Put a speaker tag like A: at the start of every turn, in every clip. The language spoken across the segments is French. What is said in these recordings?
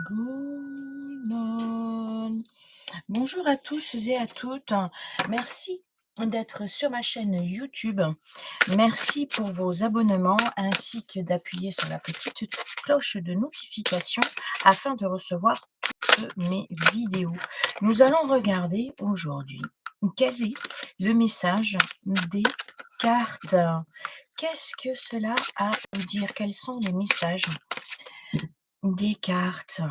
A: Good morn. Bonjour à tous et à toutes. Merci d'être sur ma chaîne YouTube. Merci pour vos abonnements ainsi que d'appuyer sur la petite cloche de notification afin de recevoir toutes mes vidéos. Nous allons regarder aujourd'hui quel est le message des cartes. Qu'est-ce que cela a à vous dire? Quels sont les messages des cartes?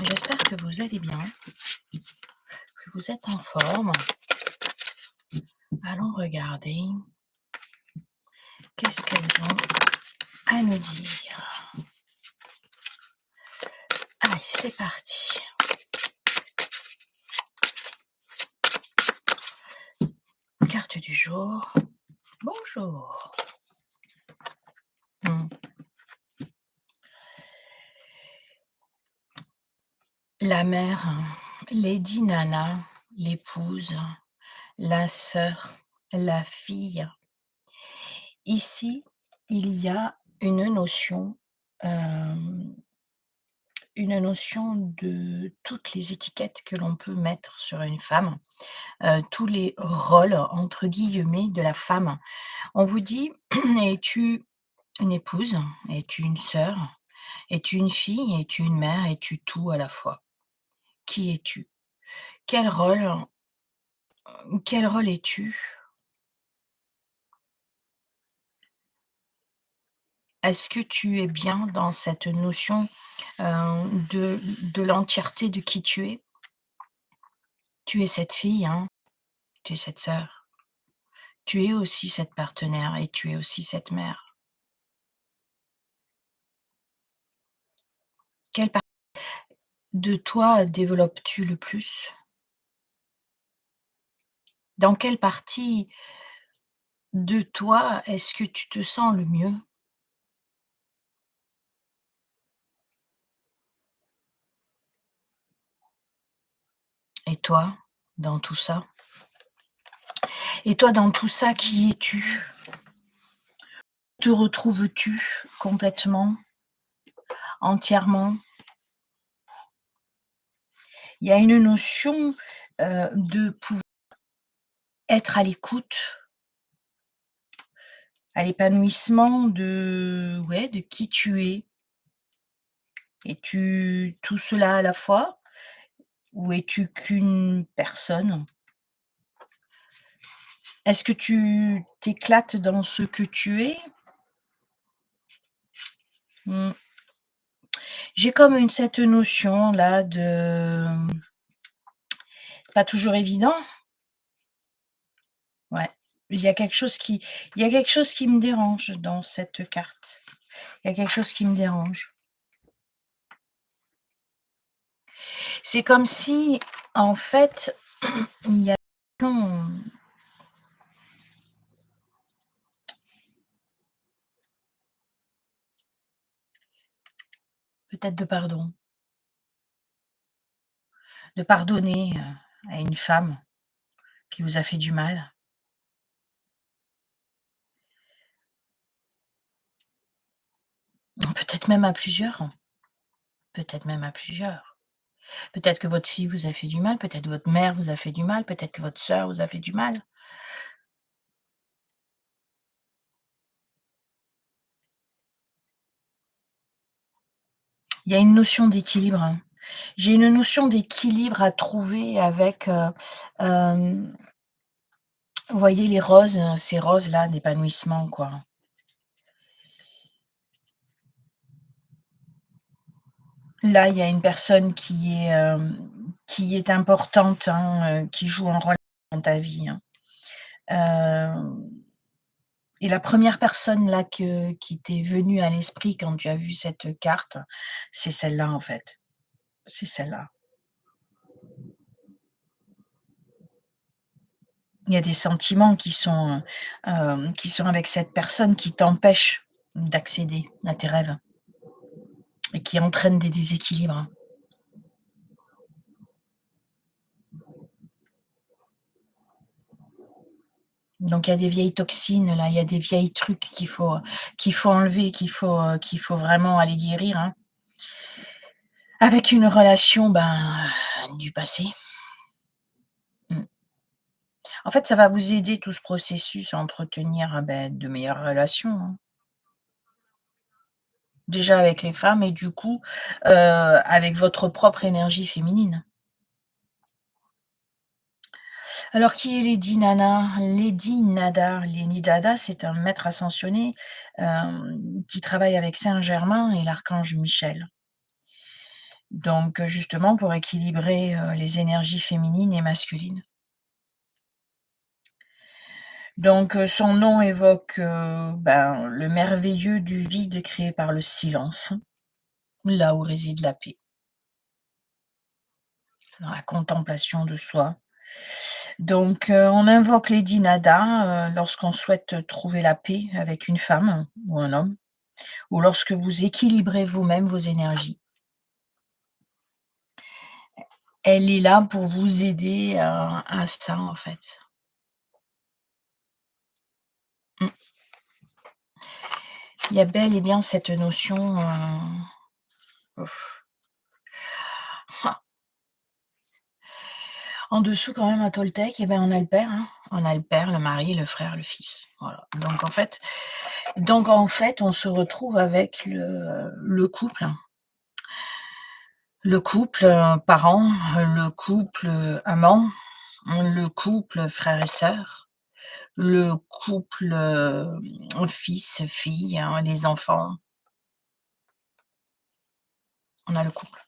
A: J'espère que vous allez bien, que vous êtes en forme. Allons regarder qu'est-ce qu'elles ont à nous dire. Allez, c'est parti. Carte du jour. Bonjour. La mère, Lady Nana, l'épouse, la sœur, la fille. Ici, il y a une notion de toutes les étiquettes que l'on peut mettre sur une femme, tous les rôles entre guillemets de la femme. On vous dit: «Es-tu une épouse? Es-tu une sœur? Es-tu une fille? Es-tu une mère? Es-tu tout à la fois? Qui es-tu? Quel rôle, quel rôle es-tu? Est-ce que tu es bien dans cette notion, de l'entièreté de qui tu es? Tu es cette fille, hein, tu es cette sœur, tu es aussi cette partenaire et tu es aussi cette mère. Quelle partie de toi développes-tu le plus? Dans quelle partie de toi est-ce que tu te sens le mieux? Et toi, dans tout ça? Et toi, dans tout ça, qui es-tu? Te retrouves-tu complètement, entièrement? Il y a une notion, de pouvoir être à l'épanouissement de ouais, de qui tu es. Es-tu tout cela à la fois ou es-tu qu'une personne? Est-ce que tu t'éclates dans ce que tu es? Mmh. J'ai comme cette notion-là de pas toujours évident. Ouais, il y a quelque chose qui me dérange dans cette carte. Il y a quelque chose qui me dérange. C'est comme si, en fait, il y a comme peut-être de pardonner, à une femme qui vous a fait du mal. Peut-être même à plusieurs, peut-être même à plusieurs. Peut-être que votre fille vous a fait du mal, peut-être votre mère vous a fait du mal, peut-être que votre sœur vous a fait du mal. Il y a une notion d'équilibre, hein. J'ai une notion d'équilibre à trouver avec, vous voyez les roses, ces roses-là d'épanouissement, quoi. Là, il y a une personne qui est importante, hein, qui joue un rôle dans ta vie, hein. Hem Et la première personne là qui t'est venue à l'esprit quand tu as vu cette carte, c'est celle-là, en fait. C'est celle-là. Il y a des sentiments qui sont avec cette personne qui t'empêchent d'accéder à tes rêves et qui entraînent des déséquilibres. Donc il y a des vieilles toxines là, il y a des vieilles trucs qu'il faut enlever, qu'il faut vraiment aller guérir, hein. avec une relation, du passé. Mmh. En fait, ça va vous aider tout ce processus à entretenir, de meilleures relations, hein. Déjà avec les femmes et du coup, avec votre propre énergie féminine. Alors qui est Lady Nana? Lady Nada. Lady Nada, c'est un maître ascensionné, qui travaille avec Saint Germain et l'archange Michel. Donc, justement pour équilibrer, les énergies féminines et masculines. Donc, son nom évoque, le merveilleux du vide créé par le silence, là où réside la paix, dans la contemplation de soi. Donc, on invoque Lady Nada, lorsqu'on souhaite trouver la paix avec une femme ou un homme, ou lorsque vous équilibrez vous-même vos énergies. Elle est là pour vous aider à ça, en fait. Mmh. Il y a bel et bien cette notion, en dessous quand même à Toltec, on a le père, hein. On a le père, le mari, le frère, le fils. Voilà. Donc en fait, on se retrouve avec le couple. Le couple, parent, le couple, amant, le couple frère et sœur, le couple, fils, fille, hein, les enfants, on a le couple.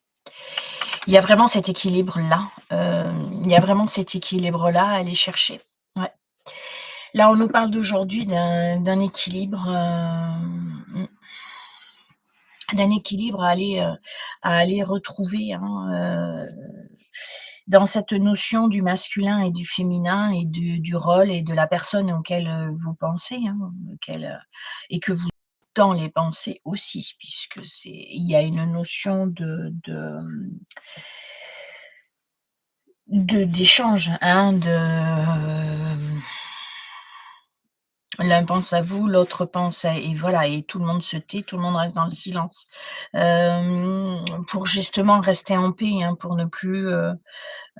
A: Il y a vraiment cet équilibre-là, il y a vraiment cet équilibre-là à aller chercher. Ouais. Là, on nous parle d'aujourd'hui d'un équilibre, d'un équilibre à aller retrouver, hein, dans cette notion du masculin et du féminin et du rôle et de la personne auquel, vous pensez, hein, auquel, et que vous dans les pensées aussi, puisque il y a une notion d'échange, hein, l'un pense à vous, l'autre pense à et voilà et tout le monde se tait, tout le monde reste dans le silence. Pour justement rester en paix, hein, pour ne plus,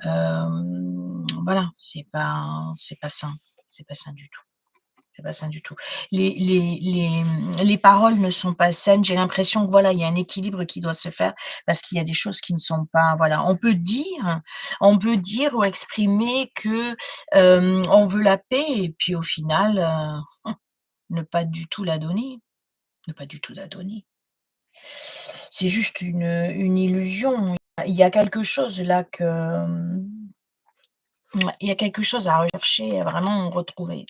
A: voilà, c'est pas sain, c'est pas sain du tout. C'est pas sain du tout. Les paroles ne sont pas saines. J'ai l'impression que voilà, il y a un équilibre qui doit se faire parce qu'il y a des choses qui ne sont pas voilà. On peut dire ou exprimer que, on veut la paix et puis au final, ne pas du tout la donner, ne pas du tout la donner. C'est juste une illusion. Il y a quelque chose là que, ouais, il y a quelque chose à rechercher, à vraiment retrouver.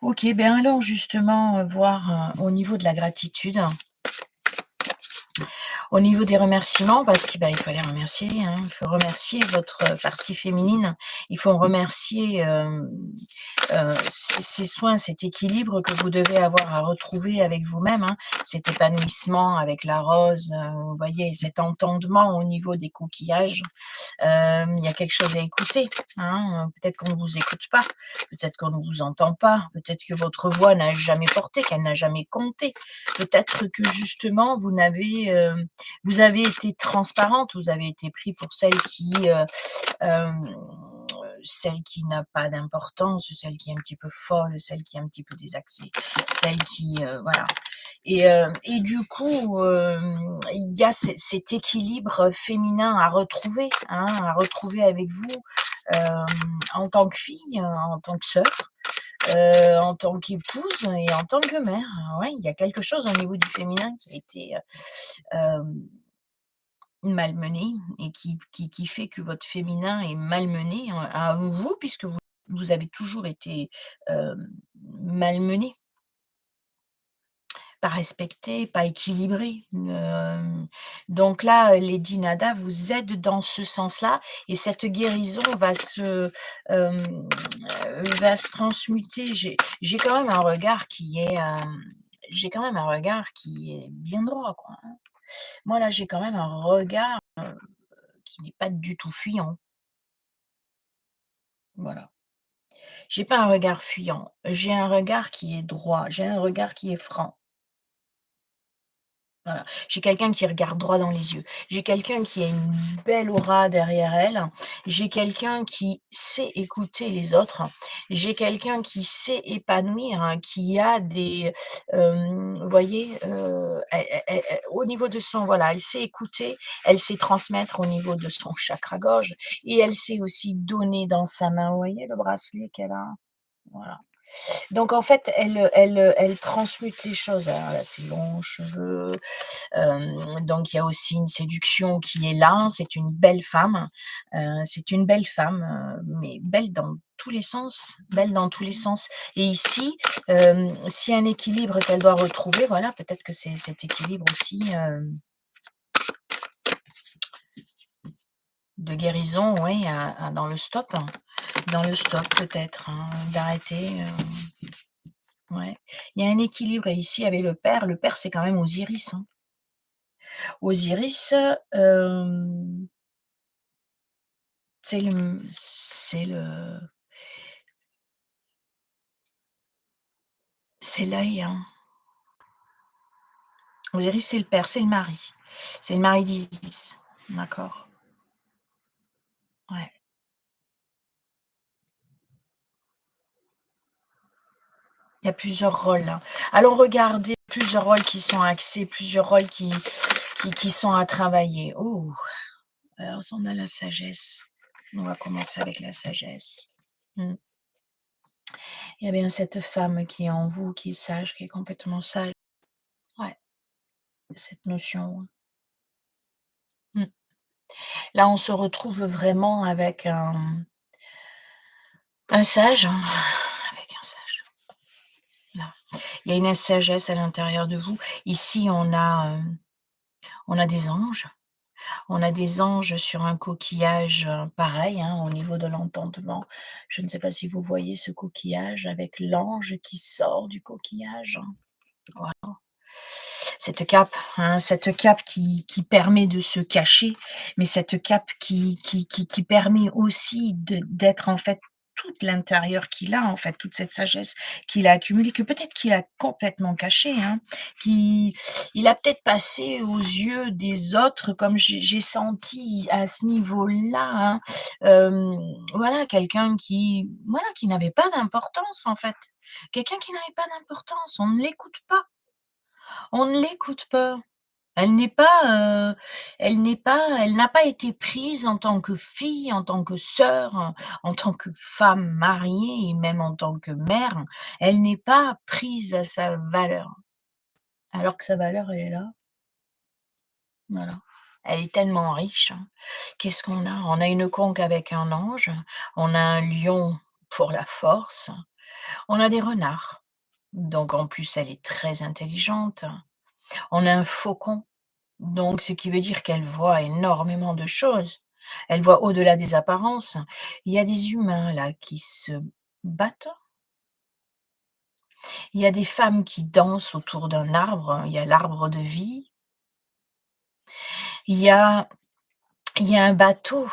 A: OK, ben alors justement, voir, au niveau de la gratitude, au niveau des remerciements parce que, il faut les remercier, hein. Il faut remercier votre, partie féminine. Il faut remercier, ces soins, cet équilibre que vous devez avoir à retrouver avec vous-même, hein. Cet épanouissement avec la rose, vous voyez? Cet entendement au niveau des coquillages. Il y a quelque chose à écouter, hein, peut-être qu'on ne vous écoute pas, peut-être qu'on ne vous entend pas, peut-être que votre voix n'a jamais porté, qu'elle n'a jamais compté. Peut-être que justement vous avez été transparente, vous avez été pris pour hem, celle qui n'a pas d'importance, celle qui est un petit peu folle, celle qui est un petit peu désaxée, celle qui, voilà et du coup, il y a cet équilibre féminin à retrouver, hein, à retrouver avec vous, hem, en tant que fille, en tant que sœur, en tant qu'épouse et en tant que mère. Ouais, il y a quelque chose au niveau du féminin qui a été, hem, malmené et qui fait que votre féminin est malmené, à vous puisque vous avez toujours été, malmené. Pas respecté, pas équilibré, donc là, Lady Nada vous aide dans ce sens-là et cette guérison va se transmuter. J'ai quand même un regard j'ai quand même un regard qui est bien droit, quoi, hein. Moi, là, j'ai quand même un regard qui n'est pas du tout fuyant, voilà. J'ai pas un regard fuyant, j'ai un regard qui est droit, j'ai un regard qui est franc. Voilà. J'ai quelqu'un qui regarde droit dans les yeux. J'ai quelqu'un qui a une belle aura derrière elle. J'ai quelqu'un qui sait écouter les autres. J'ai quelqu'un qui sait épanouir, hein, qui a des, vous voyez, au niveau de son voilà, elle sait écouter, elle sait transmettre au niveau de son chakra gorge et elle sait aussi donner dans sa main. Vous voyez le bracelet qu'elle a? Voilà. Donc en fait, elle transmute les choses. Alors elle a ses longs cheveux, donc il y a aussi une séduction qui est là. C'est une belle femme, c'est une belle femme, mais belle dans tous les sens, belle dans tous les sens et ici, s'il y a un équilibre qu'elle doit retrouver, voilà, peut-être que c'est cet équilibre aussi, de guérison, oui, dans le stop, peut-être, hein, d'arrêter, ouais. Il y a un équilibre et ici avec le père c'est quand même Osiris, hein. Osiris, c'est l'œil, hein. Osiris, c'est le père, c'est le mari. C'est le mari d'Isis. D'accord, ouais. Il y a plusieurs rôles, hein. Allons regarder plusieurs rôles qui sont axés, plusieurs rôles qui sont à travailler. Oh! Alors ça, on a la sagesse. On va commencer avec la sagesse. Mmh. Il y a bien cette femme qui est en vous, qui est sage, qui est complètement sage. Ouais, cette notion. Mmh. Là, on se retrouve vraiment avec un sage, hein, avec un sage, là. Il y a une sagesse à l'intérieur de vous. Ici, on a des anges. On a des anges sur un coquillage, pareil, hein, au niveau de l'entendement. Je ne sais pas si vous voyez ce coquillage avec l'ange qui sort du coquillage. Voilà. Cette cape qui permet de se cacher, mais cette cape qui permet aussi d'être en fait tout l'intérieur qu'il a en fait, toute cette sagesse qu'il a accumulée, que peut-être qu'il a complètement cachée, hein, qui il a peut-être passé aux yeux des autres comme j'ai senti à ce niveau-là, hein, voilà quelqu'un qui voilà, qui n'avait pas d'importance en fait. Quelqu'un qui n'avait pas d'importance, on ne l'écoute pas. On ne l'écoute pas. Elle n'est pas, elle n'a pas été prise en tant que fille, en tant que sœur, en tant que femme mariée et même en tant que mère. Elle n'est pas prise à sa valeur, alors que sa valeur, elle est là, voilà. Elle est tellement riche, hein. Qu'est-ce qu'on a? On a une conque avec un ange, on a un lion pour la force, on a des renards, donc en plus elle est très intelligente. On a un faucon. Donc ce qui veut dire qu'elle voit énormément de choses. Elle voit au-delà des apparences. Il y a des humains là qui se battent. Il y a des femmes qui dansent autour d'un arbre, il y a l'arbre de vie. Il y a il y a un bateau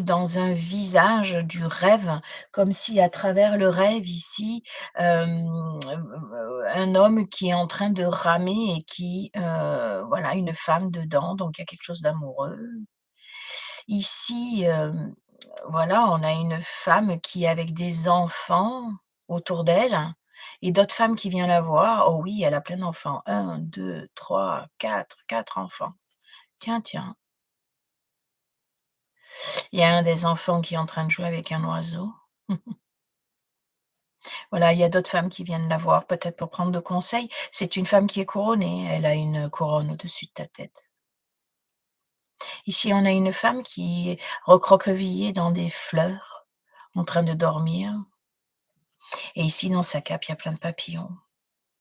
A: dans un visage du rêve, comme si à travers le rêve ici, un homme qui est en train de ramer et qui, voilà, une femme dedans, donc il y a quelque chose d'amoureux. Ici, voilà, on a une femme qui est avec des enfants autour d'elle et d'autres femmes qui viennent la voir. Oh oui, elle a plein d'enfants. Un, deux, trois, quatre enfants. Tiens, tiens, il y a un des enfants qui est en train de jouer avec un oiseau. Voilà, il y a d'autres femmes qui viennent la voir, peut-être pour prendre de conseils. C'est une femme qui est couronnée, elle a une couronne au-dessus de ta tête. Ici, on a une femme qui est recroquevillée dans des fleurs, en train de dormir. Et ici, dans sa cape, il y a plein de papillons.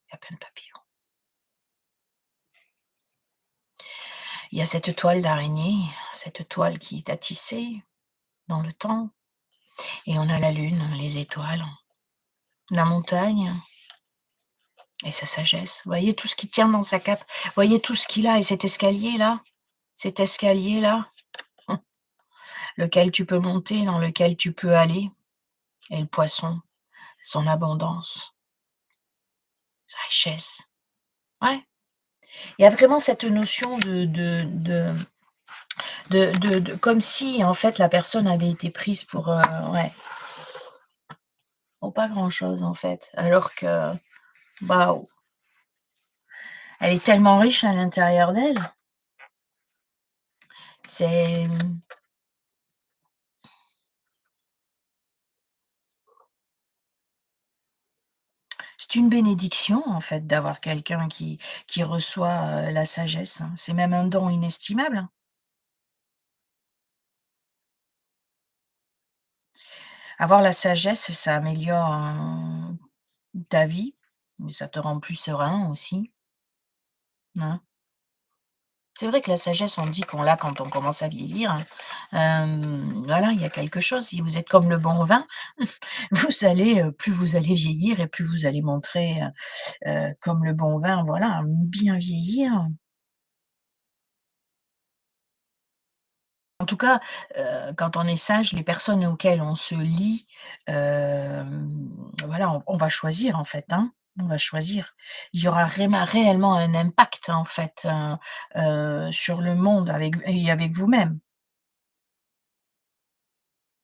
A: Il y a plein de papillons. Il y a cette toile d'araignée, cette toile qui est à tisser dans le temps et on a la lune, les étoiles, la montagne et sa sagesse. Vous voyez tout ce qui tient dans sa cape? Vous voyez tout ce qu'il a et cet escalier-là, lequel tu peux monter, dans lequel tu peux aller et le poisson, son abondance, sa richesse. Ouais. Il y a vraiment cette notion de comme si, en fait, la personne avait été prise pour, ouais, pour pas grand-chose, en fait. Alors que, waouh, elle est tellement riche à l'intérieur d'elle. C'est, c'est une bénédiction, en fait, d'avoir quelqu'un qui reçoit, la sagesse, hein. C'est même un don inestimable, hein. Avoir la sagesse, ça améliore, ta vie, mais ça te rend plus serein aussi, hein. C'est vrai que la sagesse, on dit qu'on l'a quand on commence à vieillir, hein. Voilà, il y a quelque chose, si vous êtes comme le bon vin, vous allez, plus vous allez vieillir et plus vous allez montrer, comme le bon vin, voilà, bien vieillir. En tout cas, quand on est sage, les personnes auxquelles on se lie, voilà, on va choisir en fait, hein, on va choisir. Il y aura réellement un impact en fait, sur le monde avec vous-même.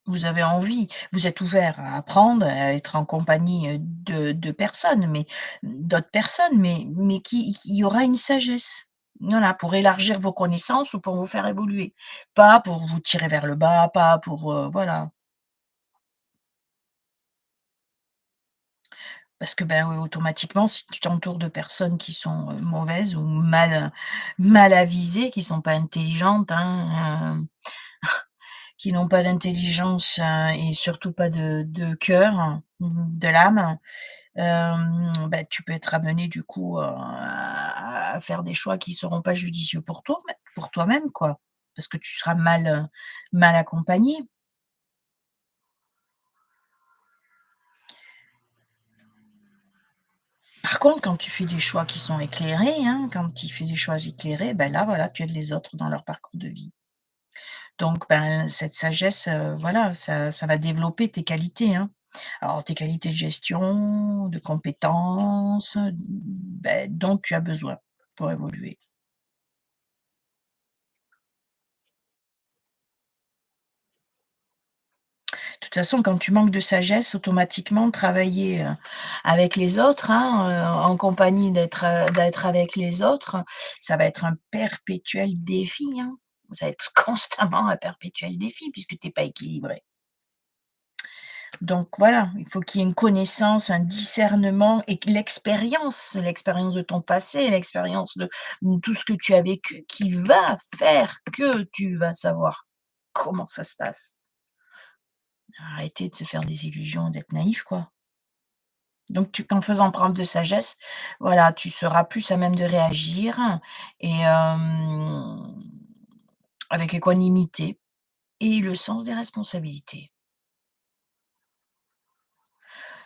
A: Vous avez envie, vous êtes ouvert à apprendre, à être en compagnie, de personnes, mais d'autres personnes, mais qui y aura une sagesse. Voilà, pour élargir vos connaissances ou pour vous faire évoluer. Pas pour vous tirer vers le bas, pas pour, voilà. Parce que, ben, automatiquement, si tu t'entoures de personnes qui sont, mauvaises ou mal avisées, qui sont pas intelligentes, hein, qui n'ont pas d'intelligence, et surtout pas de cœur, de l'âme. Bah, tu peux être amené du coup, à faire des choix qui seront pas judicieux pour toi-même quoi, parce que tu seras mal accompagné. Par contre, quand tu fais des choix qui sont éclairés, hein, quand tu fais des choix éclairés, ben là, voilà, tu aides les autres dans leur parcours de vie. Donc ben, cette sagesse, voilà, ça va développer tes qualités, hein. Alors tes qualités de gestion, de compétences, dont tu as besoin pour évoluer. De toute façon, quand tu manques de sagesse, automatiquement, travailler, avec les autres, hein, en compagnie d'être avec les autres, ça va être un perpétuel défi, hein. Ça va être constamment un perpétuel défi puisque tu es pas équilibré. Donc voilà, il faut qu'il y ait une connaissance, un discernement et que l'expérience de ton passé, l'expérience de tout ce que tu as vécu qui va faire que tu vas savoir comment ça se passe. Arrêtez de se faire des illusions, d'être naïf, quoi. Donc tu qu'en faisant preuve de sagesse, voilà, tu seras plus à même de réagir et avec équanimité et le sens des responsabilités.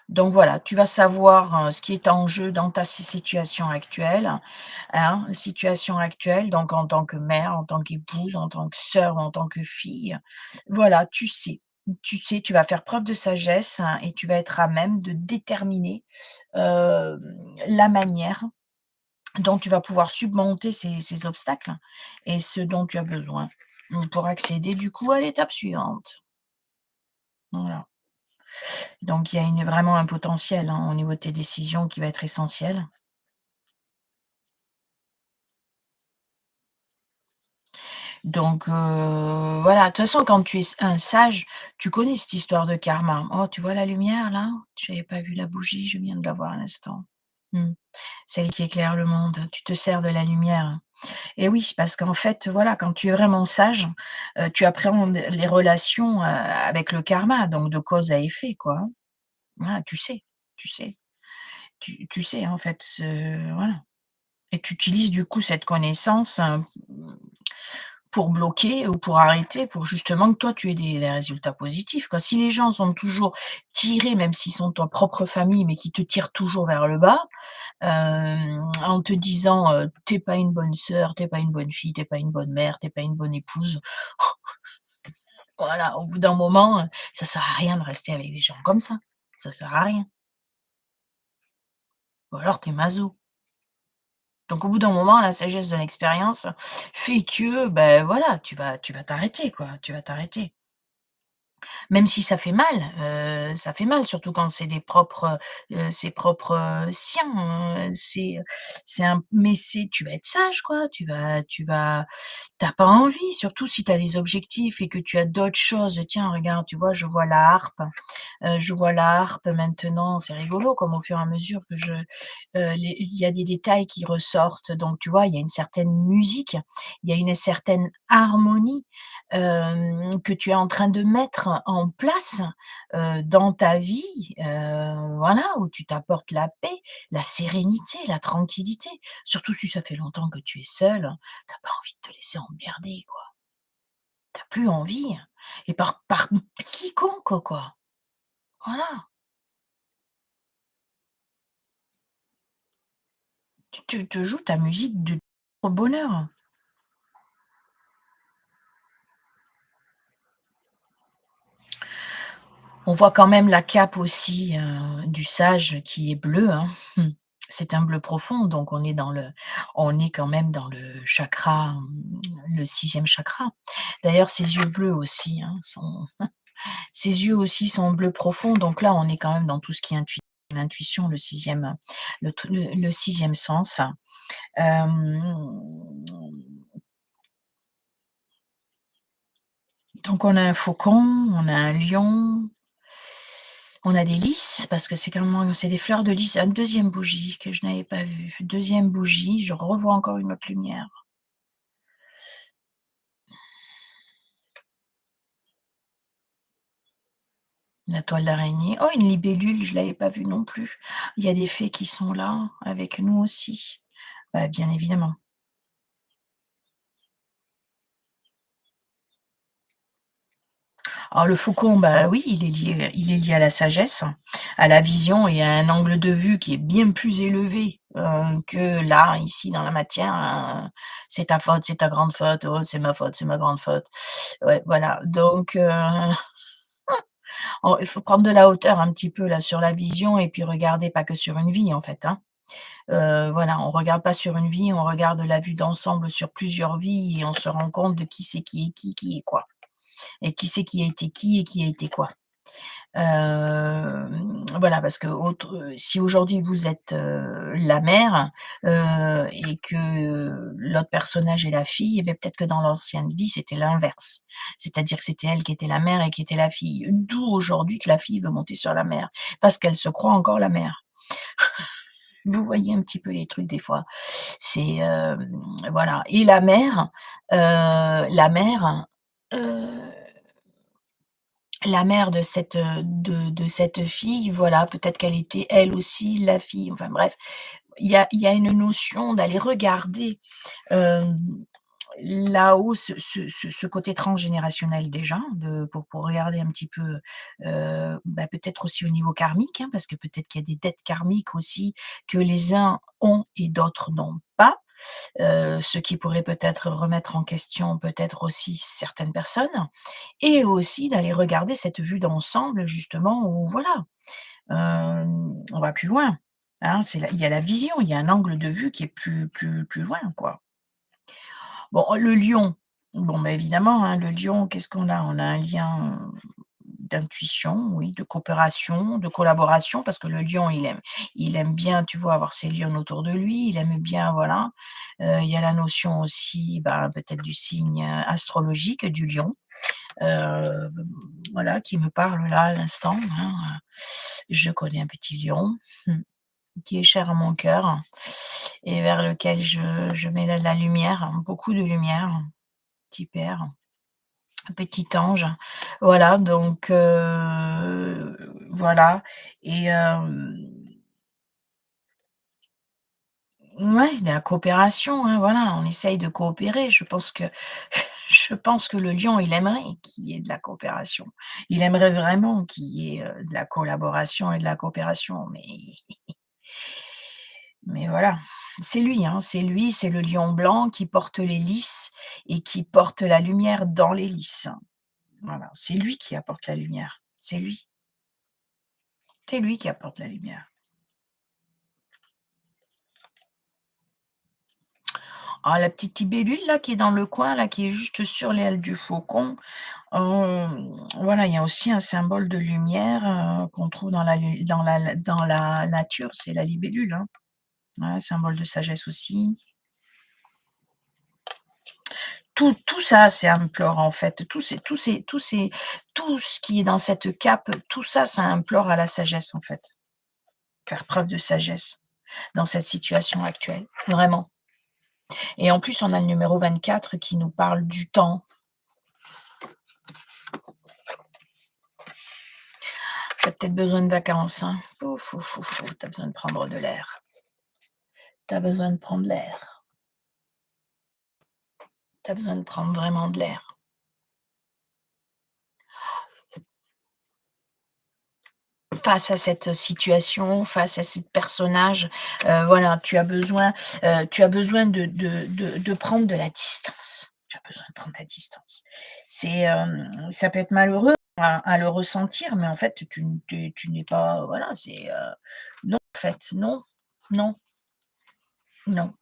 A: Donc voilà, tu vas savoir, ce qui est en jeu dans ta situation actuelle, hein, situation actuelle, donc en tant que mère, en tant qu'épouse, en tant que sœur ou en tant que fille. Voilà, tu sais. Tu sais, tu vas faire preuve de sagesse, hein, et tu vas être à même de déterminer, hem, la manière dont tu vas pouvoir surmonter ces obstacles et ce dont tu as besoin, pour accéder du coup à l'étape suivante. Voilà. Donc il y a vraiment un potentiel, hein, au niveau de tes décisions qui va être essentiel. Donc voilà, de toute façon quand tu es un sage, tu connais cette histoire de karma. «Oh, tu vois la lumière là? Tu avais pas vu la bougie, je viens de la voir à l'instant. Mmh. Celle qui éclaire le monde, tu te sers de la lumière». Et oui, parce qu'en fait, voilà, quand tu es vraiment sage, tu appréhendes les relations, avec le karma, donc de cause à effet, quoi, hein. Voilà, tu sais, tu sais, en fait, voilà et tu utilises du coup cette connaissance, pour bloquer ou pour arrêter, pour justement que toi tu aies des résultats positifs, quoi. Si les gens sont toujours tirés, même s'ils sont de ta propre famille, mais qui te tirent toujours vers le bas, en te disant, «Tu pas une bonne sœur, t'es pas une bonne fille, t'es pas une bonne mère, t'es pas une bonne épouse». Voilà, au bout d'un moment, ça sert à rien de rester avec des gens comme ça. Ça sert à rien. Ou alors t'es es maso. Donc au bout d'un moment, la sagesse de l'expérience fait que, ben voilà, tu vas t'arrêter quoi, tu vas t'arrêter. Même si ça fait mal, surtout quand c'est des propres, ses propres, siens, c'est un mais c'est tu vas être sage quoi, tu vas tu as pas envie, surtout si tu as des objectifs et que tu as d'autres choses. Tiens regarde, tu vois, je vois la harpe maintenant, c'est rigolo comme au fur et à mesure que il y a des détails qui ressortent, donc tu vois, il y a une certaine musique, il y a une certaine harmonie, que tu es en train de mettre en place, dans ta vie, voilà, où tu t'apportes la paix, la sérénité, la tranquillité. Surtout si ça fait longtemps que tu es seul, tu as pas envie de te laisser emmerder, quoi. Tu as plus envie et par quiconque, quoi. Voilà. Tu te joues ta musique de bonheur. On voit quand même la cape aussi, du sage qui est bleu, hein. Mmh. C'est un bleu profond, donc on est quand même dans le chakra, le sixième chakra. D'ailleurs, ses yeux bleus aussi, hein, ses yeux aussi sont bleu profond, donc là, on est quand même dans tout ce qui est l'intuition, le sixième, le 6 sens. Hem, donc on a un faucon, on a un lion. On a des lys parce que c'est des fleurs de lys. Une deuxième bougie que je n'avais pas vue. Deuxième bougie, je revois encore une autre lumière. La toile d'araignée. Oh, une libellule, je l'avais pas vue non plus. Il y a des fées qui sont là, avec nous aussi. Bah, bien évidemment. Alors le faucon, bah, oui, il est lié à la sagesse, à la vision et à un angle de vue qui est bien plus élevé, que là, ici, dans la matière, «C'est ta faute, c'est ta grande faute. Oh, c'est ma faute, c'est ma grande faute». Ouais, voilà, donc il faut prendre de la hauteur un petit peu là sur la vision et puis regarder pas que sur une vie, en fait, hein. Voilà, on regarde pas sur une vie, on regarde la vue d'ensemble sur plusieurs vies et on se rend compte de qui c'est qui est quoi et qui c'est qui a été qui et qui a été quoi. Voilà, parce que si aujourd'hui vous êtes, la mère, et que l'autre personnage est la fille, et beh, peut-être que dans l'ancienne vie, c'était l'inverse. C'est-à-dire que c'était elle qui était la mère et qui était la fille. D'où aujourd'hui que la fille veut monter sur la mère, parce qu'elle se croit encore la mère. Vous voyez un petit peu les trucs des fois. C'est, voilà et heu la mère de cette fille, voilà, peut-être qu'elle était elle aussi la fille, enfin bref. Il y a une notion d'aller regarder, hem, là-haut ce côté transgénérationnel déjà, pour regarder un petit peu, bah, peut-être aussi au niveau karmique, hein, parce que peut-être qu'il y a des dettes karmiques aussi que les uns ont et d'autres n'ont pas. Ce qui pourrait peut-être remettre en question peut-être aussi certaines personnes et aussi d'aller regarder cette vue d'ensemble justement où voilà, on va plus loin, hein. Il y a la vision, il y a un angle de vue qui est plus loin, quoi. Bon, le lion, bon, bah, évidemment, hein, le lion, qu'est-ce qu'on a? On a un lien, d'intuition, oui, de coopération, de collaboration parce que le lion, il aime bien, tu vois, avoir ses lions autour de lui, il aime bien, voilà. Il y a la notion aussi, bah, peut-être du signe, astrologique du lion, heu, voilà, qui me parle là à l'instant, hein, je connais un petit lion, mmh, qui est cher à mon cœur et vers lequel je mets de la lumière, beaucoup de lumière, petit père. Un petit ange. Voilà, donc voilà et ouais, la coopération, hein, voilà, on essaye de coopérer. Je pense que je pense que le lion, il aimerait qu'il y ait de la coopération. Il aimerait vraiment qu'il y ait, de la collaboration et de la coopération, mais voilà. C'est lui, hein, c'est lui, c'est le lion blanc qui porte les lys et qui porte la lumière dans les lys. Voilà, c'est lui qui apporte la lumière, c'est lui. C'est lui qui apporte la lumière. Ah, la petite libellule là qui est dans le coin là, qui est juste sur l'aile du faucon, voilà, il y a aussi un symbole de lumière, qu'on trouve dans la nature, c'est la libellule, hein. Ouais, symbole de sagesse aussi. Tout ça, c'est implore en fait. Tout ce qui est dans cette cape, tout ça, ça implore à la sagesse en fait. Faire preuve de sagesse dans cette situation actuelle, vraiment. Et en plus, on a le numéro 24 qui nous parle du temps. Tu as peut-être besoin de vacances, hein. Ouf, ouf, ouf, ouf, tu as besoin de prendre de l'air. Tu as besoin de prendre l'air. Tu as besoin de prendre vraiment de l'air. Face à cette situation, face à ce personnage, voilà, tu as besoin de prendre de la distance. Tu as besoin de prendre de la distance. Ça peut être malheureux à le ressentir, mais en fait, tu n'es pas voilà, non, en fait, non, non, non.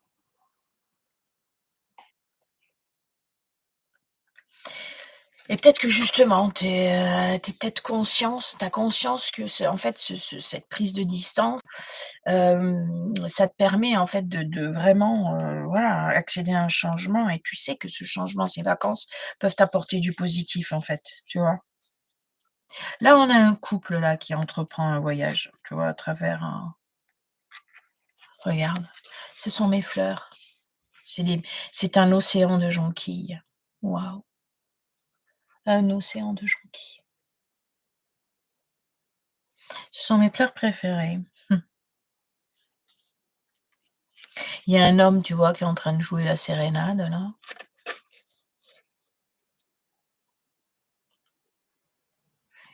A: Et peut-être que justement, tu es, peut-être conscience tu as conscience que c'est en fait, cette prise de distance, ça te permet en fait de vraiment, voilà, accéder à un changement et tu sais que ce changement, ces vacances peuvent t'apporter du positif en fait, tu vois? Là, on a un couple là qui entreprend un voyage, tu vois? À travers un regarde, ce sont mes fleurs, c'est un océan de jonquilles. Waouh! Un océan de jonquilles. Ce sont mes fleurs préférées. Il y a un homme, tu vois, qui est en train de jouer la sérénade là.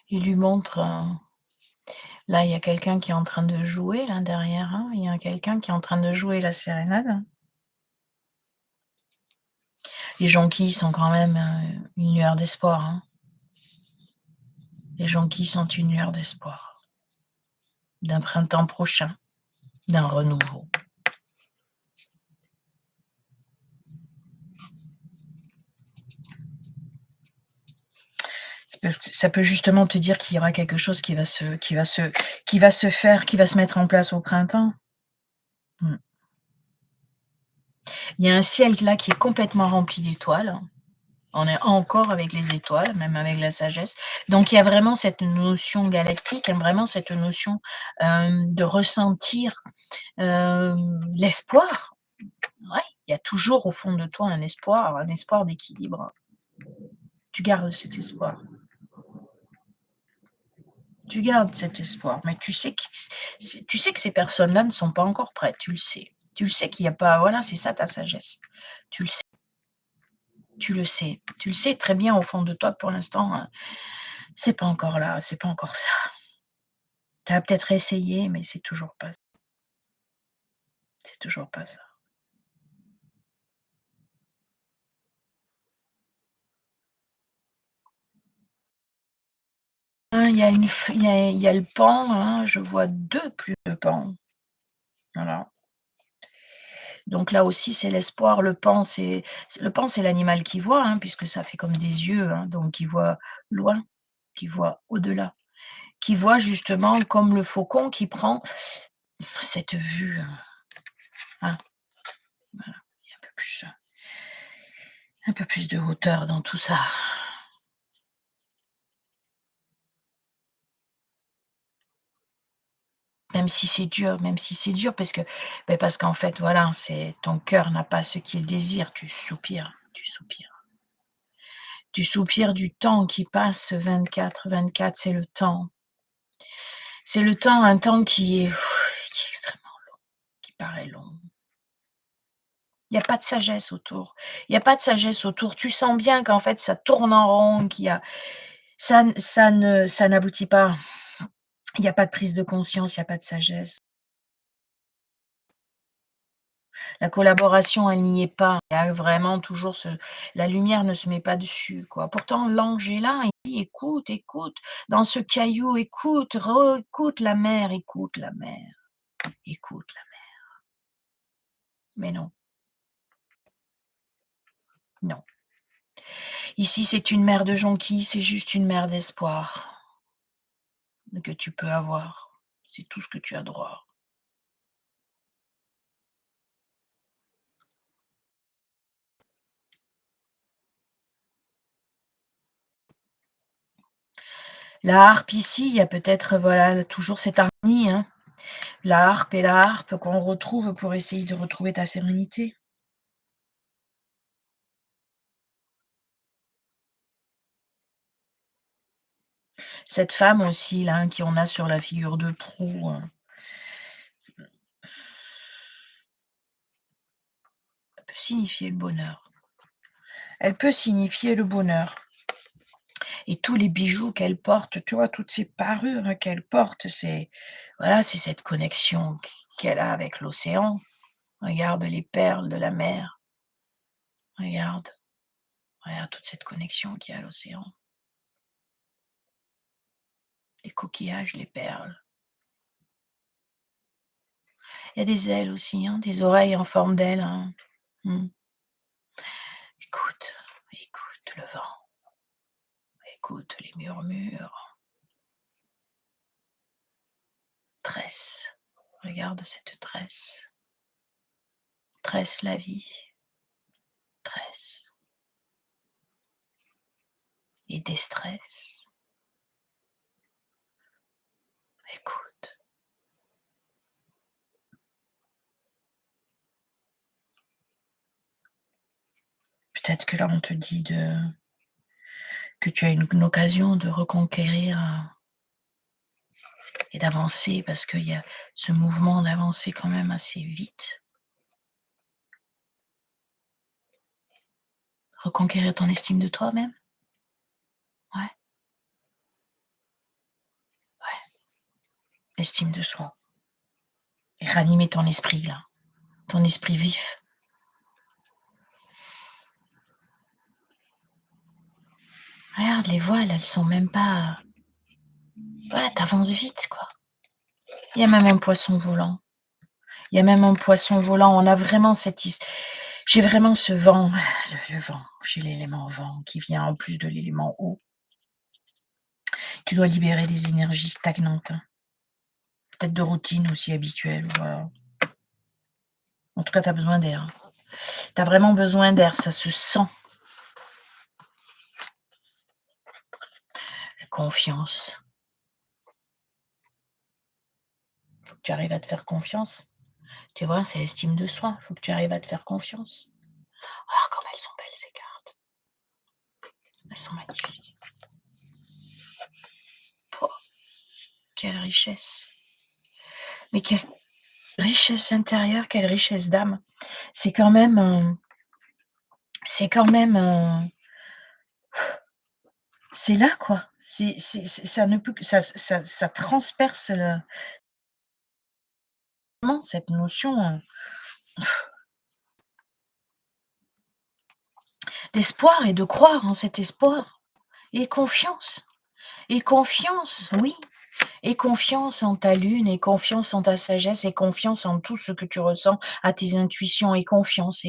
A: Il lui montre, là, il y a quelqu'un qui est en train de jouer là derrière, hein. Il y a quelqu'un qui est en train de jouer la sérénade. Les jonquilles sont quand même, une lueur d'espoir, hein. Les jonquilles sont une lueur d'espoir, d'un printemps prochain, d'un renouveau. Ça peut justement te dire qu'il y aura quelque chose qui va se mettre en place au printemps. Mmh. Il y a un ciel là qui est complètement rempli d'étoiles. On est encore avec les étoiles, même avec la sagesse. Donc il y a vraiment cette notion galactique, hein, vraiment cette notion, de ressentir, l'espoir. Ouais, il y a toujours au fond de toi un espoir d'équilibre. Tu gardes cet espoir. Tu gardes cet espoir, mais tu sais que ces personnes-là ne sont pas encore prêtes, tu le sais. Tu le sais qu'il y a pas voilà, c'est ça ta sagesse. Tu le sais, tu le sais. Tu le sais très bien au fond de toi que pour l'instant, c'est pas encore là, c'est pas encore ça. Tu as peut-être essayé, mais c'est toujours pas ça. Hein, il y a une f il y a le paon, hein, je vois 2 plumes de paon, voilà. Donc là aussi, c'est l'espoir. Le paon, c'est l'animal qui voit, hein, puisque ça fait comme des yeux, hein, donc qui voit loin, qui voit au-delà, qui voit justement comme le faucon qui prend cette vue, hein, voilà, il y a un peu plus de hauteur dans tout ça. Même si c'est dur parce que, parce qu'en fait, voilà, c'est ton cœur n'a pas ce qu'il désire, tu soupires, tu soupires. Tu soupires du temps qui passe 24/24, c'est le temps. C'est le temps, un temps qui est extrêmement qui paraît long. Il y a pas de sagesse autour. Il y a pas de sagesse autour. Tu sens bien qu'en fait, ça tourne en rond, qu'il y a ça n'aboutit pas. Il y a pas de prise de conscience, il y a pas de sagesse. La collaboration, elle n'y est pas. Il y a vraiment toujours la lumière ne se met pas dessus, quoi. Pourtant l'ange est là, il dit: «Écoute, écoute, dans ce caillou, écoute, écoute la mer, écoute la mer, écoute la mer». Mais non, Non. Ici, c'est une mer de jonquilles, c'est juste une mer d'espoir que tu peux avoir. C'est tout ce que tu as droit. La harpe ici, il y a peut-être, voilà, toujours cette harmonie, hein. La harpe et la harpe qu'on retrouve pour essayer de retrouver ta sérénité. Cette femme aussi là, qui on a sur la figure de proue, elle peut signifier le bonheur. Elle peut signifier le bonheur et tous les bijoux qu'elle porte, tu vois? Toutes ces parures, qu'elle porte, c'est voilà, c'est cette connexion qu'elle a avec l'océan. Regarde les perles de la mer, regarde, regarde toute cette connexion qu'il y a à l'océan. Les coquillages, les perles. Il y a des ailes aussi, hein, des oreilles en forme d'ailes, hein. Mmh. Écoute, écoute le vent, écoute les murmures. Tresse, regarde cette tresse. Tresse la vie, tresse et déstresse. Écoute, peut-être que là on te dit que tu as une occasion de reconquérir, et d'avancer parce qu'il y a ce mouvement d'avancer quand même assez vite. Reconquérir ton estime de toi-même. Ouais, ouais, estime de soi et ranimer ton esprit là, ton esprit vif. Regarde les voiles, elles sont même pas ouais, tu vite quoi. Il y a même un poisson volant. Il y a même un poisson volant. On a vraiment cette his j'ai vraiment ce vent, le vent, j'ai l'élément vent qui vient en plus de l'élément eau. Tu dois libérer des énergies stagnantes, hein. Peut-être de routine aussi habituelle, voilà. En tout cas, tu as besoin d'air, hein. Tu as vraiment besoin d'air, ça se sent. La confiance. Faut que tu arrives à te faire confiance. Tu vois, c'est l'estime de soi. Faut que tu arrives à te faire confiance. Ah, comme elles sont belles ces cartes. Elles sont magnifiques. Pouah, quelle richesse. Mais quelle richesse intérieure, quelle richesse d'âme. C'est quand même, c'est quand même, c'est là quoi. C'est ça ne peut que ça transperce le vraiment cette notion, d'espoir et de croire en cet espoir et confiance, oui, et confiance en ta lune et confiance en ta sagesse et confiance en tout ce que tu ressens, à tes intuitions et confiance.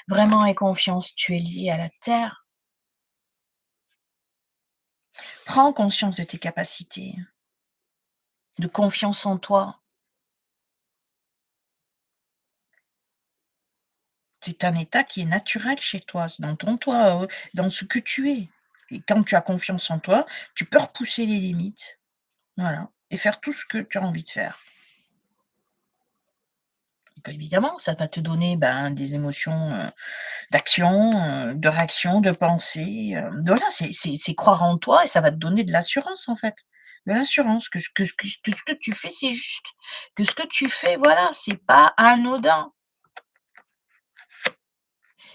A: Vraiment et confiance, tu es lié à la terre. Prends conscience de tes capacités, de confiance en toi. C'est un état qui est naturel chez toi, c'est dans ton toi, dans ce que tu es et quand tu as confiance en toi, tu peux repousser les limites, voilà et faire tout ce que tu as envie de faire. Donc évidemment, ça va te donner, ben, des émotions, d'action, de réaction, de pensée, voilà, c'est croire en toi et ça va te donner de l'assurance, en fait. De l'assurance que ce que tu fais, c'est juste, que ce que tu fais, voilà, c'est pas anodin,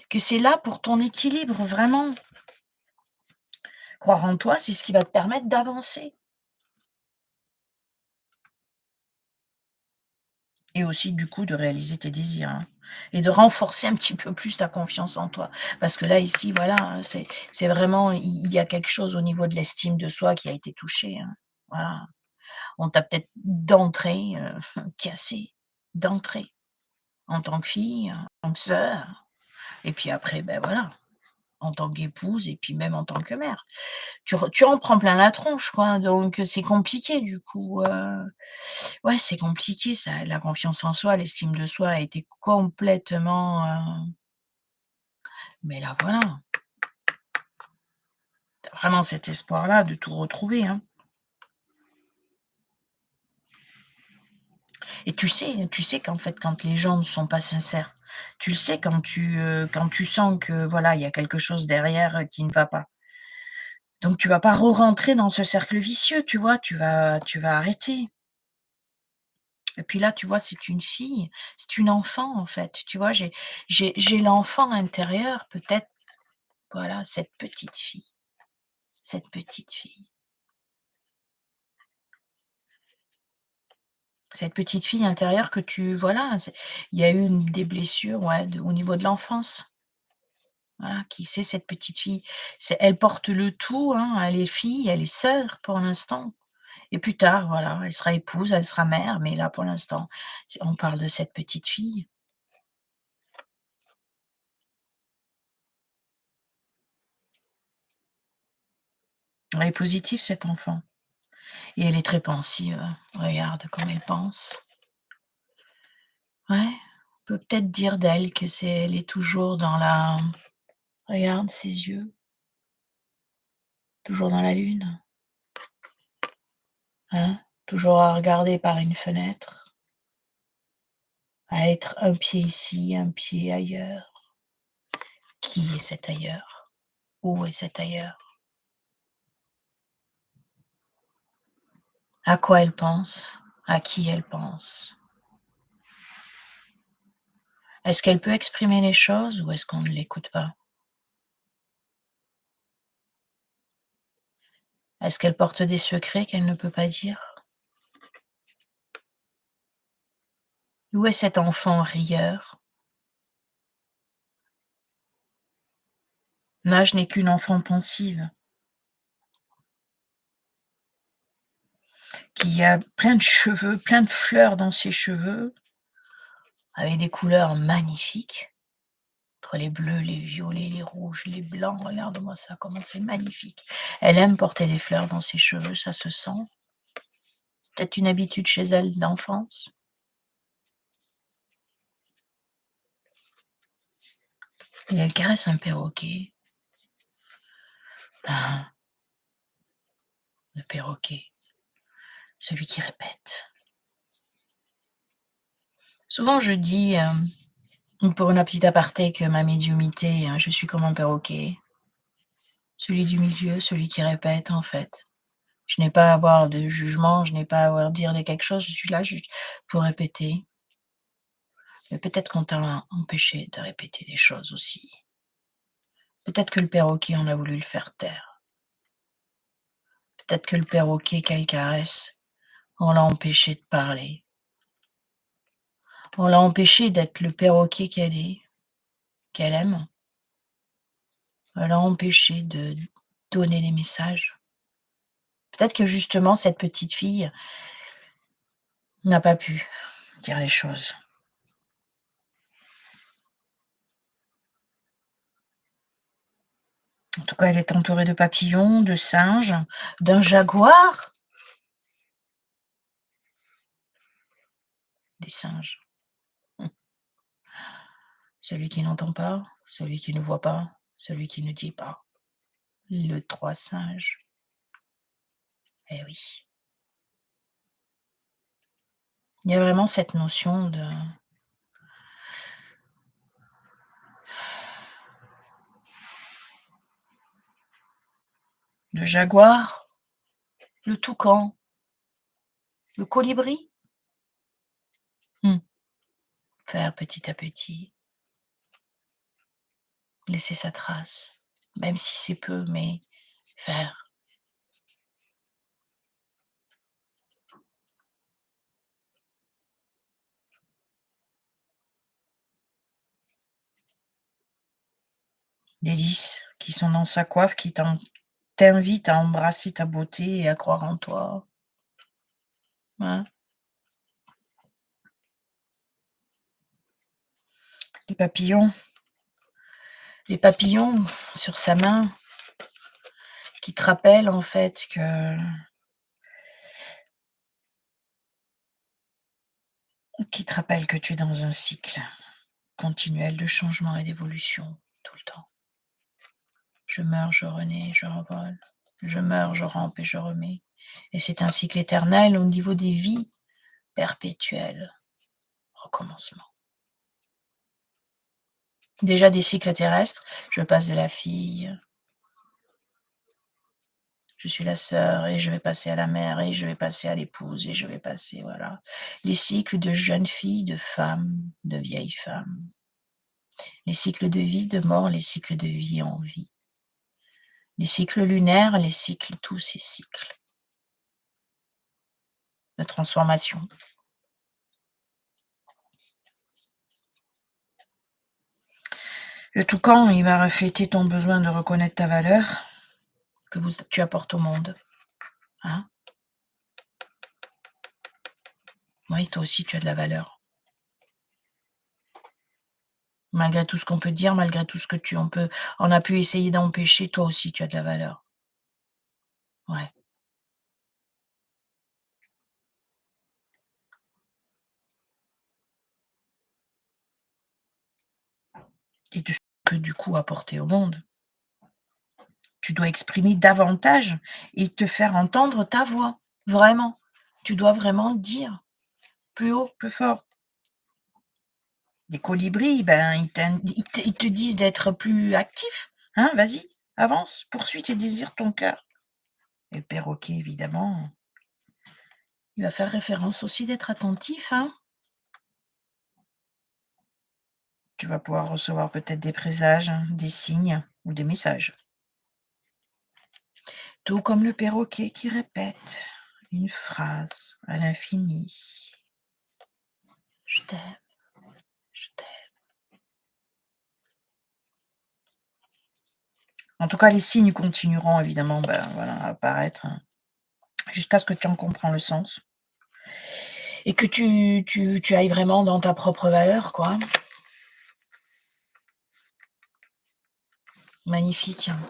A: que c'est là pour ton équilibre, vraiment. Croire en toi, c'est ce qui va te permettre d'avancer et aussi, du coup, de réaliser tes désirs, hein et de renforcer un petit peu plus ta confiance en toi. Parce que là, ici, voilà, hein, c'est vraiment il y a quelque chose au niveau de l'estime de soi qui a été touché, hein. Voilà. On t'a peut-être d'entrée, cassé, d'entrée, en tant que fille, en tant que sœur. Et puis après, ben voilà, en tant qu'épouse et puis même en tant que mère. Tu en prends plein la tronche, quoi, donc c'est compliqué du coup, ouais, c'est compliqué ça. La confiance en soi, l'estime de soi a été complètement, mais là, voilà, tu vraiment cet espoir-là de tout retrouver, hein. Et tu sais qu'en fait, quand les gens ne sont pas sincères, tu le sais quand tu sens que, voilà, il y a quelque chose derrière, qui ne va pas. Donc tu vas pas re-rentrer dans ce cercle vicieux, tu vois? Tu vas arrêter. Et puis là, tu vois, c'est une fille, c'est une enfant, en fait, tu vois? J'ai l'enfant intérieur, peut-être, voilà, cette petite fille, cette petite fille intérieure que tu voilà, c'est il y a eu des blessures, ouais, au niveau de l'enfance. Voilà, qui c'est cette petite fille? Elle porte le tout, hein, elle est fille, elle est sœur pour l'instant et plus tard, voilà, elle sera épouse, elle sera mère, mais là, pour l'instant, on parle de cette petite fille. Elle est positive, cette enfant et elle est très pensive. Regarde comme elle pense. Ouais, on peut peut-être dire d'elle que elle est toujours dans la regarde ses yeux, toujours dans la lune, hein, toujours à regarder par une fenêtre, à être un pied ici, un pied ailleurs. Qui est cet ailleurs? Où est cet ailleurs? À quoi elle pense? À qui elle pense? Est-ce qu'elle peut exprimer les choses ou est-ce qu'on ne l'écoute pas? Est-ce qu'elle porte des secrets qu'elle ne peut pas dire? Où est cet enfant rieur? Nage n'est qu'une enfant pensive, qui a plein de cheveux, plein de fleurs dans ses cheveux, avec des couleurs magnifiques, entre les bleus, les violets, les rouges, les blancs. Regarde-moi ça, comment c'est magnifique. Elle aime porter des fleurs dans ses cheveux, ça se sent. C'est peut-être une habitude chez elle d'enfance. Et elle caresse un perroquet. Ah, le perroquet, celui qui répète. Souvent je dis, pour une petite aparté, que ma médiumnité, je suis comme un perroquet, celui du milieu, celui qui répète en fait. Je n'ai pas à avoir de jugement, je n'ai pas à avoir dire de quelque chose, je suis là juste pour répéter. Mais peut-être qu'on t'a empêché de répéter des choses aussi. Peut-être que le perroquet, on a voulu le faire taire. Peut-être que le perroquet qu'elle caresse, on l'a empêché de parler. On l'a empêché d'être le perroquet qu'elle est, qu'elle aime. On l'a empêché de donner les messages. Peut-être que justement cette petite fille n'a pas pu dire les choses. En tout cas, elle est entourée de papillons, de singes, d'un jaguar. Des singes. Mmh. Celui qui n'entend pas, celui qui ne voit pas, celui qui ne dit pas. Le 3 singes. Eh oui. Il y a vraiment cette notion de jaguar, le toucan, le colibri. Mmh. Faire petit à petit, laisser sa trace, même si c'est peu, mais faire. Des lys qui sont dans sa coiffe, qui t'invitent à embrasser ta beauté et à croire en toi. Hein. Les papillons, les papillons sur sa main qui te rappellent en fait que tu es dans un cycle continuel de changement et d'évolution tout le temps. Je meurs, je renais, je renvole. Je meurs, je rampe et je remets. Et c'est un cycle éternel au niveau des vies perpétuelles. Recommencement. Déjà des cycles terrestres, je passe de la fille, je suis la sœur et je vais passer à la mère et je vais passer à l'épouse et je vais passer, voilà. Les cycles de jeune fille, de femme, de vieille femme. Les cycles de vie, de mort, les cycles de vie en vie. Les cycles lunaires, les cycles, tous ces cycles de transformation. Le toucan, il va refléter ton besoin de reconnaître ta valeur que tu apportes au monde. Hein? Oui, toi aussi, tu as de la valeur. Malgré tout ce qu'on peut dire, malgré tout ce que on a pu essayer d'empêcher, toi aussi, tu as de la valeur. Ouais. Et tout ce que du coup apporter au monde. Tu dois exprimer davantage et te faire entendre ta voix. Vraiment. Tu dois vraiment dire plus haut, plus fort. Les colibris, ben, ils te disent d'être plus actif. Hein, vas-y, avance, poursuis tes désirs, ton cœur. Et le perroquet, évidemment, il va faire référence aussi d'être attentif. Hein. Tu vas pouvoir recevoir peut-être des présages, hein, des signes ou des messages. Tout comme le perroquet qui répète une phrase à l'infini. Je t'aime, je t'aime. En tout cas, les signes continueront évidemment ben, voilà, à apparaître hein, jusqu'à ce que tu en comprends le sens et que tu ailles vraiment dans ta propre valeur, quoi. Magnifique, hein,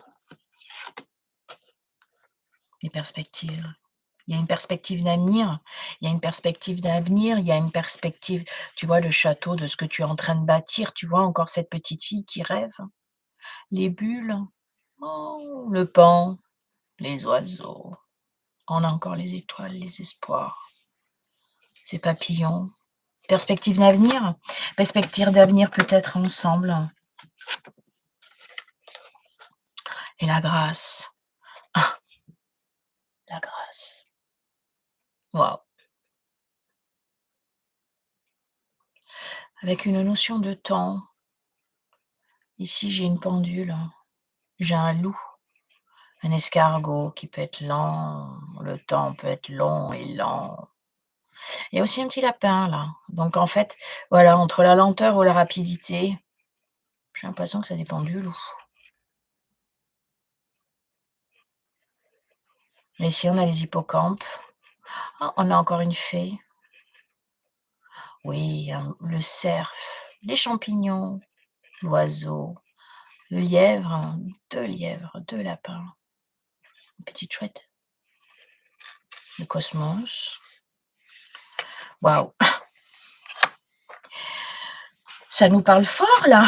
A: les perspectives. Il y a une perspective d'avenir, il y a une perspective d'avenir, il y a une perspective, tu vois, le château de ce que tu es en train de bâtir, tu vois encore cette petite fille qui rêve, les bulles, oh, le pan, les oiseaux, on a encore les étoiles, les espoirs, ces papillons. Perspective d'avenir peut-être ensemble. Et la grâce. Ah, la grâce. Waouh. Avec une notion de temps. Ici, j'ai une pendule. J'ai un loup, un escargot qui peut être lent. Le temps peut être long et lent. Il y a aussi un petit lapin là. Donc en fait, voilà, entre la lenteur ou la rapidité, j'ai l'impression que ça dépend du loup. Et ici, on a les hippocampes. Ah, on a encore une fée. Oui, le cerf, les champignons, l'oiseau, le lièvre, 2 lièvres, 2 lapins, une petite chouette, le cosmos. Waouh! Ça nous parle fort là!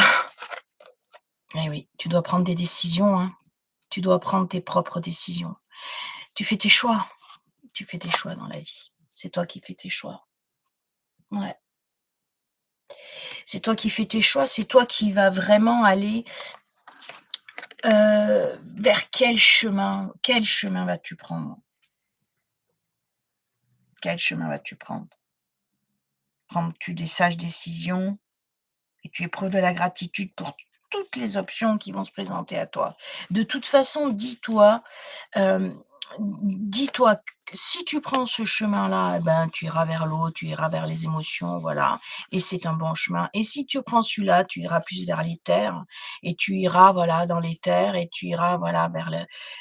A: Eh oui, tu dois prendre des décisions, hein. Tu dois prendre tes propres décisions. Tu fais tes choix. Tu fais tes choix dans la vie. C'est toi qui fais tes choix. Ouais. C'est toi qui fais tes choix, c'est toi qui vas vraiment aller, vers quel chemin vas-tu prendre? Quel chemin vas-tu prendre? Prends-tu des sages décisions et tu éprouves de la gratitude pour toutes les options qui vont se présenter à toi. De toute façon, hem, dis-toi que si tu prends ce chemin-là, eh ben, tu iras vers l'eau, tu iras vers les émotions, voilà et c'est un bon chemin et si tu prends celui-là, tu iras plus vers les terres et tu iras, voilà, dans les terres et tu iras, voilà,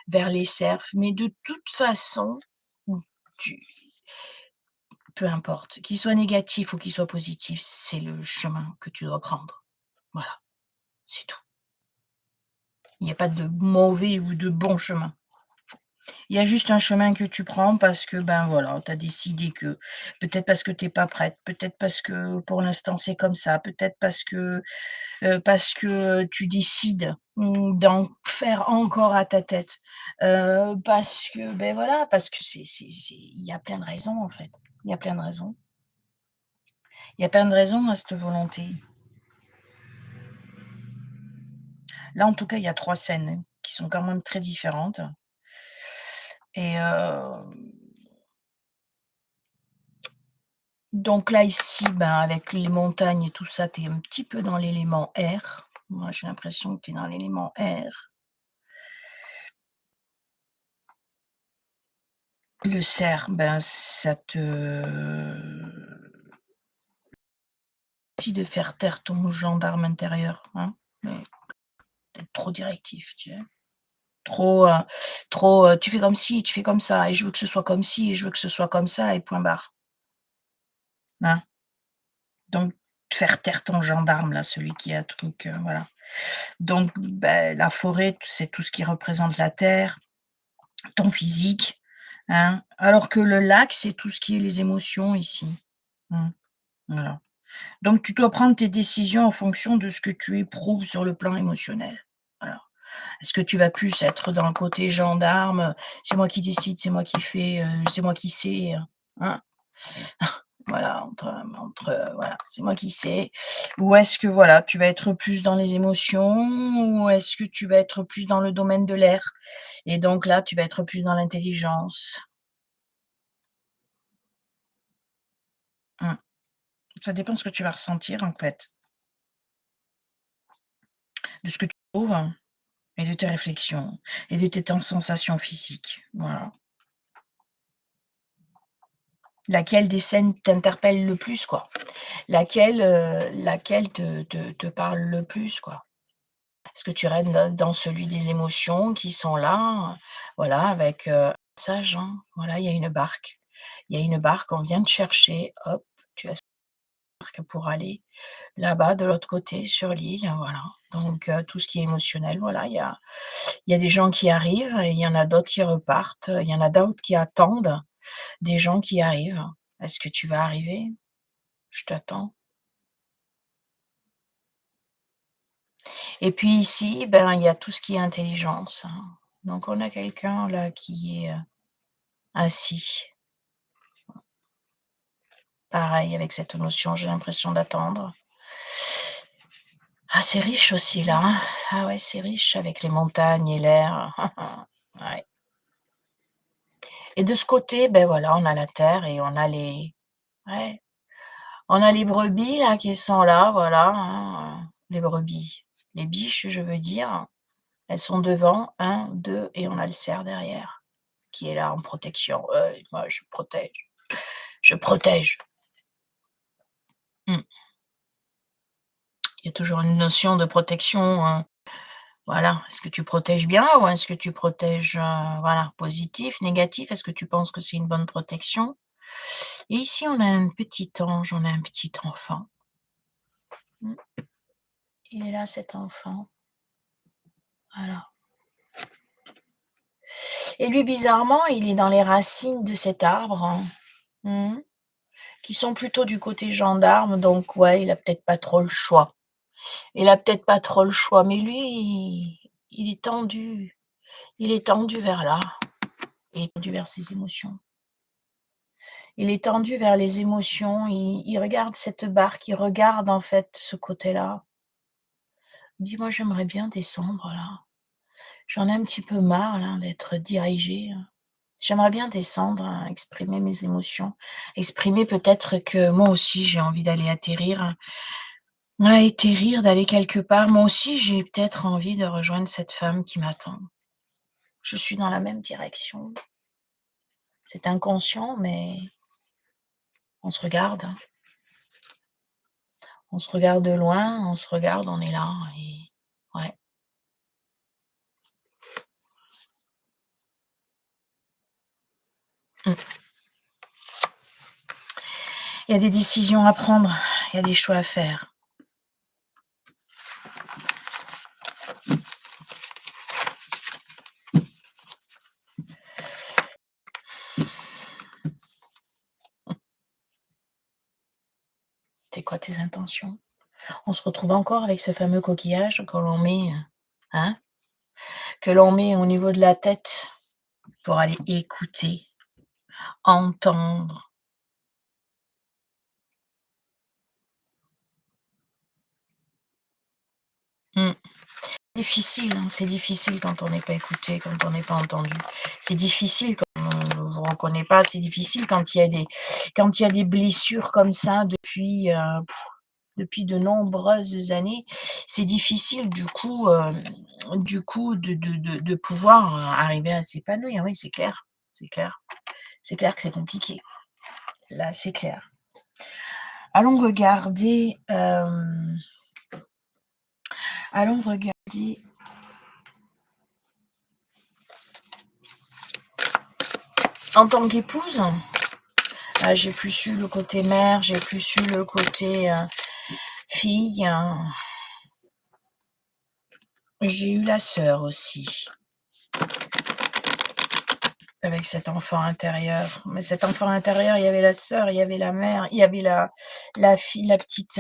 A: vers les cerfs mais de toute façon, tu peu importe, qu'il soit négatif ou qu'il soit positif, c'est le chemin que tu dois prendre. Voilà, c'est tout. Il y a pas de mauvais ou de bon chemin. Il y a juste un chemin que tu prends parce que, ben, voilà, tu as décidé que. Peut-être parce que tu es pas prête, peut-être parce que pour l'instant c'est comme ça, peut-être parce que tu décides, d'en faire encore à ta tête, parce que, ben voilà, parce que c'est il y a plein de raisons, en fait. Il y a plein de raisons. Il y a plein de raisons à cette volonté. Là, en tout cas, il y a 3 scènes qui sont quand même très différentes et donc là, ici, ben, avec les montagnes et tout ça, tu es un petit peu dans l'élément air. Moi, j'ai l'impression que tu es dans l'élément air. Le cerf, ben, ça te dit de faire taire ton gendarme intérieur, hein, mais tu trop directif, tu sais? Trop, tu fais comme ci, tu fais comme ça et je veux que ce soit comme ci et je veux que ce soit comme ça et point barre, hein? Donc faire taire ton gendarme là, celui qui a truc, voilà. Donc beh, la forêt, c'est tout ce qui représente la terre, ton physique, hein, alors que le lac, c'est tout ce qui est les émotions ici. Mmh, voilà. Donc tu dois prendre tes décisions en fonction de ce que tu éprouves sur le plan émotionnel. Voilà. Est-ce que tu vas plus être dans le côté gendarme, «C'est moi qui décide, c'est moi qui fais, c'est moi qui sais», hein? Voilà, voilà, c'est moi qui sais. Ou est-ce que voilà, tu vas être plus dans les émotions ou est-ce que tu vas être plus dans le domaine de l'air? Et donc là, tu vas être plus dans l'intelligence. Mmh. Ça dépend ce que tu vas ressentir en fait, de ce que tu trouves et de tes réflexions et de tes sensations physiques. Voilà. Laquelle des scènes t'interpelle le plus, quoi? Laquelle te parle le plus, quoi? Est-ce que tu restes dans celui des émotions qui sont là, voilà, avec, sage, hein, voilà, il y a une barque. Il y a une barque, on vient te chercher, hop, tu as cette barque pour aller là-bas de l'autre côté sur l'île, voilà. Donc tout ce qui est émotionnel, voilà, il y a des gens qui arrivent et il y en a d'autres qui repartent, il y en a d'autres qui attendent des gens qui arrivent. Est-ce que tu vas arriver? Je t'attends. Et puis ici, ben, il y a tout ce qui est intelligence, hein. Donc on a quelqu'un là qui est, assis, pareil avec cette notion, j'ai l'impression d'attendre. Ah, c'est riche aussi là, hein. Ah ouais, c'est riche avec les montagnes et l'air. Ouais. Et de ce côté, ben voilà, on a la terre et on a les ouais, on a les brebis là qui sont là, voilà, hein, les brebis, les biches je veux dire. Elles sont devant, un, 2, et on a le cerf derrière, qui est là en protection. Moi je protège, je protège. Mmh. Il y a toujours une notion de protection, voilà. Est-ce que tu protèges bien ou est-ce que tu protèges, voilà, positif, négatif? Est-ce que tu penses que c'est une bonne protection? Et ici, on a un petit ange, on a un petit enfant. Mmh. Il est là cet enfant, voilà. Et lui, bizarrement, il est dans les racines de cet arbre, hein. Mmh, qui sont plutôt du côté gendarme, donc ouais, il a peut-être pas trop le choix. Il a peut-être pas trop le choix, mais lui, il est tendu. Il est tendu vers là. Il est tendu vers ses émotions. Il est tendu vers les émotions, il regarde cette barque, il regarde en fait ce côté-là. Il dit: «Moi j'aimerais bien descendre là. J'en ai un petit peu marre là d'être dirigé, hein. J'aimerais bien descendre, hein, exprimer mes émotions, exprimer peut-être que moi aussi j'ai envie d'aller atterrir, hein. Ouais, atterrir, d'aller quelque part. Moi aussi j'ai peut-être envie de rejoindre cette femme qui m'attend. Je suis dans la même direction». C'est inconscient mais on se regarde, hein. On se regarde de loin, on se regarde, on est là et ouais. Mmh. Il y a des décisions à prendre, il y a des choix à faire. C'est quoi tes intentions? On se retrouve encore avec ce fameux coquillage que l'on met, hein, que l'on met au niveau de la tête pour aller écouter, entendre. Mmh. Difficile, hein, c'est difficile quand on n'est pas écouté, quand on n'est pas entendu. C'est difficile quand on ne vous reconnaît pas, c'est difficile quand il y a des blessures comme ça depuis de nombreuses années. C'est difficile du coup de pouvoir, arriver à s'épanouir. Oui, c'est clair, c'est clair. C'est clair que c'est compliqué. Là, c'est clair. Allons regarder, allons regarder en tant qu'épouse. J'ai plus eu le côté mère, j'ai plus eu le côté, fille, j'ai eu la sœur aussi, avec cet enfant intérieur. Mais cet enfant intérieur, il y avait la sœur, il y avait la mère, il y avait la fille, la petite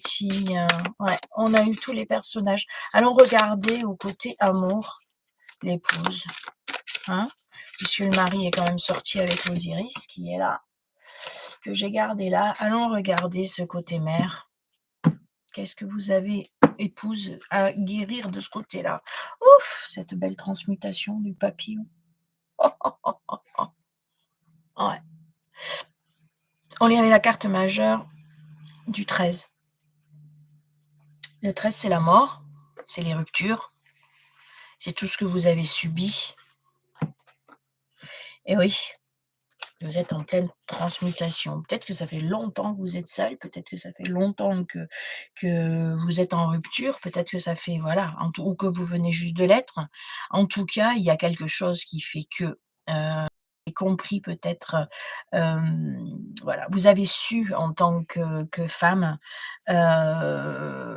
A: fille, ouais, on a eu tous les personnages. Allons regarder au côté amour, l'épouse, hein, puisque le mari est quand même sorti avec Osiris qui est là, que j'ai gardé là. Allons regarder ce côté mère. Qu'est-ce que vous avez, épouse, à guérir de ce côté-là? Ouf! Cette belle transmutation du papillon. Ouais. On lit avec la carte majeure du 13. Le 13, c'est la mort, c'est les ruptures, c'est tout ce que vous avez subi. Et oui, vous êtes en pleine transmutation. Peut-être que ça fait longtemps que vous êtes seul, peut-être que ça fait longtemps que vous êtes en rupture, peut-être que ça fait voilà, ou que vous venez juste de l'être. En tout cas, il y a quelque chose qui fait que, compris peut-être, voilà, vous avez su en tant que femme, voilà,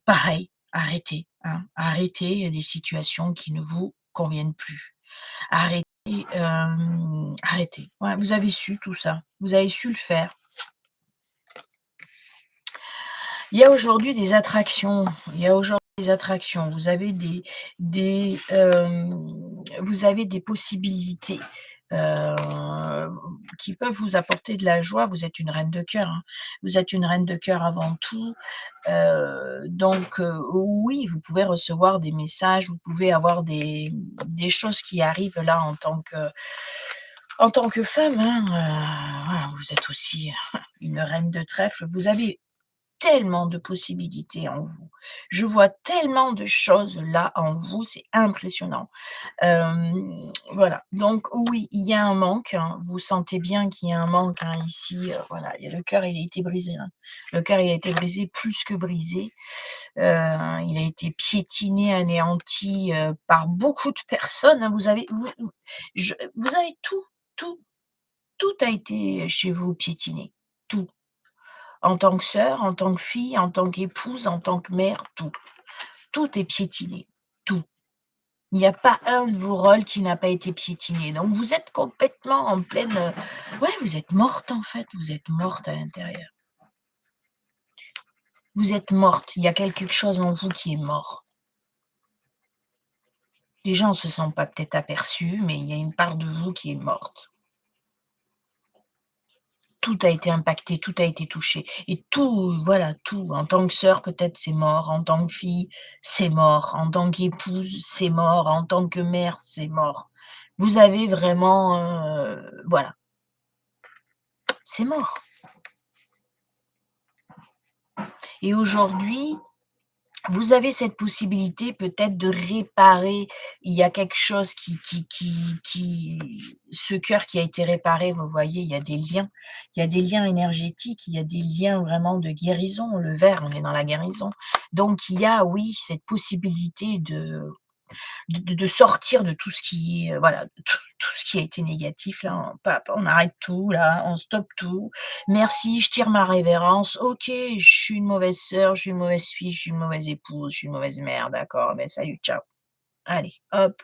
A: pareil, arrêter, hein, arrêter des situations qui ne vous conviennent plus. Arrêtez, arrêtez. Ouais, vous avez su tout ça, vous avez su le faire. Il y a aujourd'hui des attractions, il y a aujourd'hui des attractions. Vous avez des possibilités, heu, qui peuvent vous apporter de la joie. Vous êtes une reine de cœur, hein. Vous êtes une reine de cœur avant tout, donc oui, vous pouvez recevoir des messages, vous pouvez avoir des choses qui arrivent là en tant que femme, hein, voilà, vous êtes aussi une reine de trèfle. Vous avez tellement de possibilités en vous. Je vois tellement de choses là en vous, c'est impressionnant. Voilà, donc oui, il y a un manque, hein. Vous sentez bien qu'il y a un manque, hein, ici, voilà, il y a le cœur, il a été brisé, hein. Le cœur, il a été brisé, plus que brisé. Il a été piétiné, anéanti, par beaucoup de personnes, hein. Vous avez tout, tout a été chez vous piétiné, tout. En tant que sœur, en tant que fille, en tant qu'épouse, en tant que mère, tout. Tout est piétiné, tout. Il n'y a pas un de vos rôles qui n'a pas été piétiné. Donc vous êtes complètement en pleine, ouais, vous êtes morte en fait, vous êtes morte à l'intérieur. Vous êtes morte, il y a quelque chose en vous qui est mort. Les gens ne se sont pas peut-être aperçus, mais il y a une part de vous qui est morte. Tout a été impacté, tout a été touché et tout, voilà, tout. En tant que sœur, peut-être c'est mort, en tant que fille, c'est mort, en tant qu'épouse, c'est mort, en tant que mère, c'est mort. Vous avez vraiment, voilà, c'est mort et aujourd'hui, vous avez cette possibilité peut-être de réparer. Il y a quelque chose qui ce cœur qui a été réparé, vous voyez, il y a des liens énergétiques, il y a des liens vraiment de guérison. Le verre, on est dans la guérison. Donc il y a, oui, cette possibilité de sortir de tout ce qui est, voilà, de tout ce qui a été négatif là, on arrête tout là, on stoppe tout. Merci, je tire ma révérence. OK, je suis une mauvaise sœur, je suis une mauvaise fille, je suis une mauvaise épouse, je suis une mauvaise mère, d'accord, ben salut, ciao. Allez, hop,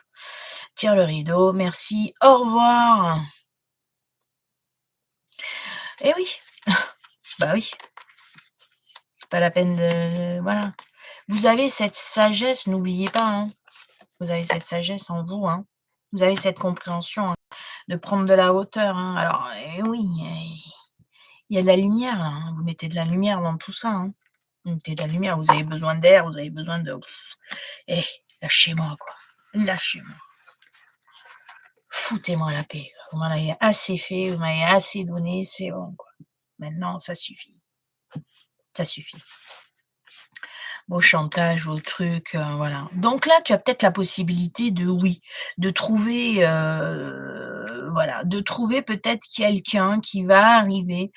A: tire le rideau, merci, au revoir. Et oui, Bah oui, pas la peine de voilà. Vous avez cette sagesse, n'oubliez pas, hein. Vous avez cette sagesse en vous, hein. Vous avez cette compréhension, hein, de prendre de la hauteur, hein. Alors, oui, il y a de la lumière, hein. Vous mettez de la lumière dans tout ça, hein. Vous mettez de la lumière, vous avez besoin d'air, vous avez besoin de eh, lâchez-moi, quoi. Lâchez-moi. Foutez-moi la paix, quoi. Vous m'en avez assez fait, vous m'avez assez donné, c'est bon, quoi. Maintenant, ça suffit. Ça suffit. Vos chantages, vos trucs, voilà. Donc là, tu as peut-être la possibilité de oui, de trouver, voilà, de trouver peut-être quelqu'un qui va arriver,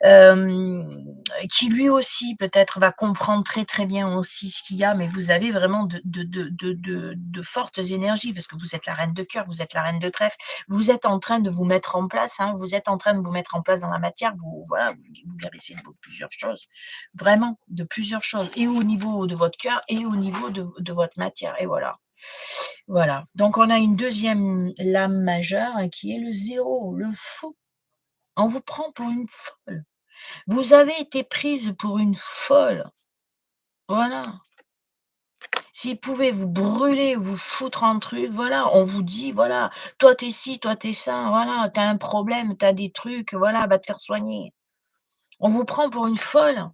A: hem, qui lui aussi peut-être va comprendre très, très bien aussi ce qu'il y a, mais vous avez vraiment de fortes énergies parce que vous êtes la reine de cœur, vous êtes la reine de trèfle. Vous êtes en train de vous mettre en place, hein, vous êtes en train de vous mettre en place dans la matière, vous voilà, vous guérissez de plusieurs choses. Vraiment, de plusieurs choses et au niveau de votre cœur et au niveau de votre matière et voilà. Voilà, donc on a une deuxième lame majeure qui est le zéro, le fou. On vous prend pour une folle. Vous avez été prise pour une folle. Voilà. S'ils pouvaient vous brûler, vous foutre un truc, voilà, on vous dit: «Voilà, toi tu es ci, toi tu es ça, voilà, tu as un problème, tu as des trucs, voilà, va te faire soigner». On vous prend pour une folle.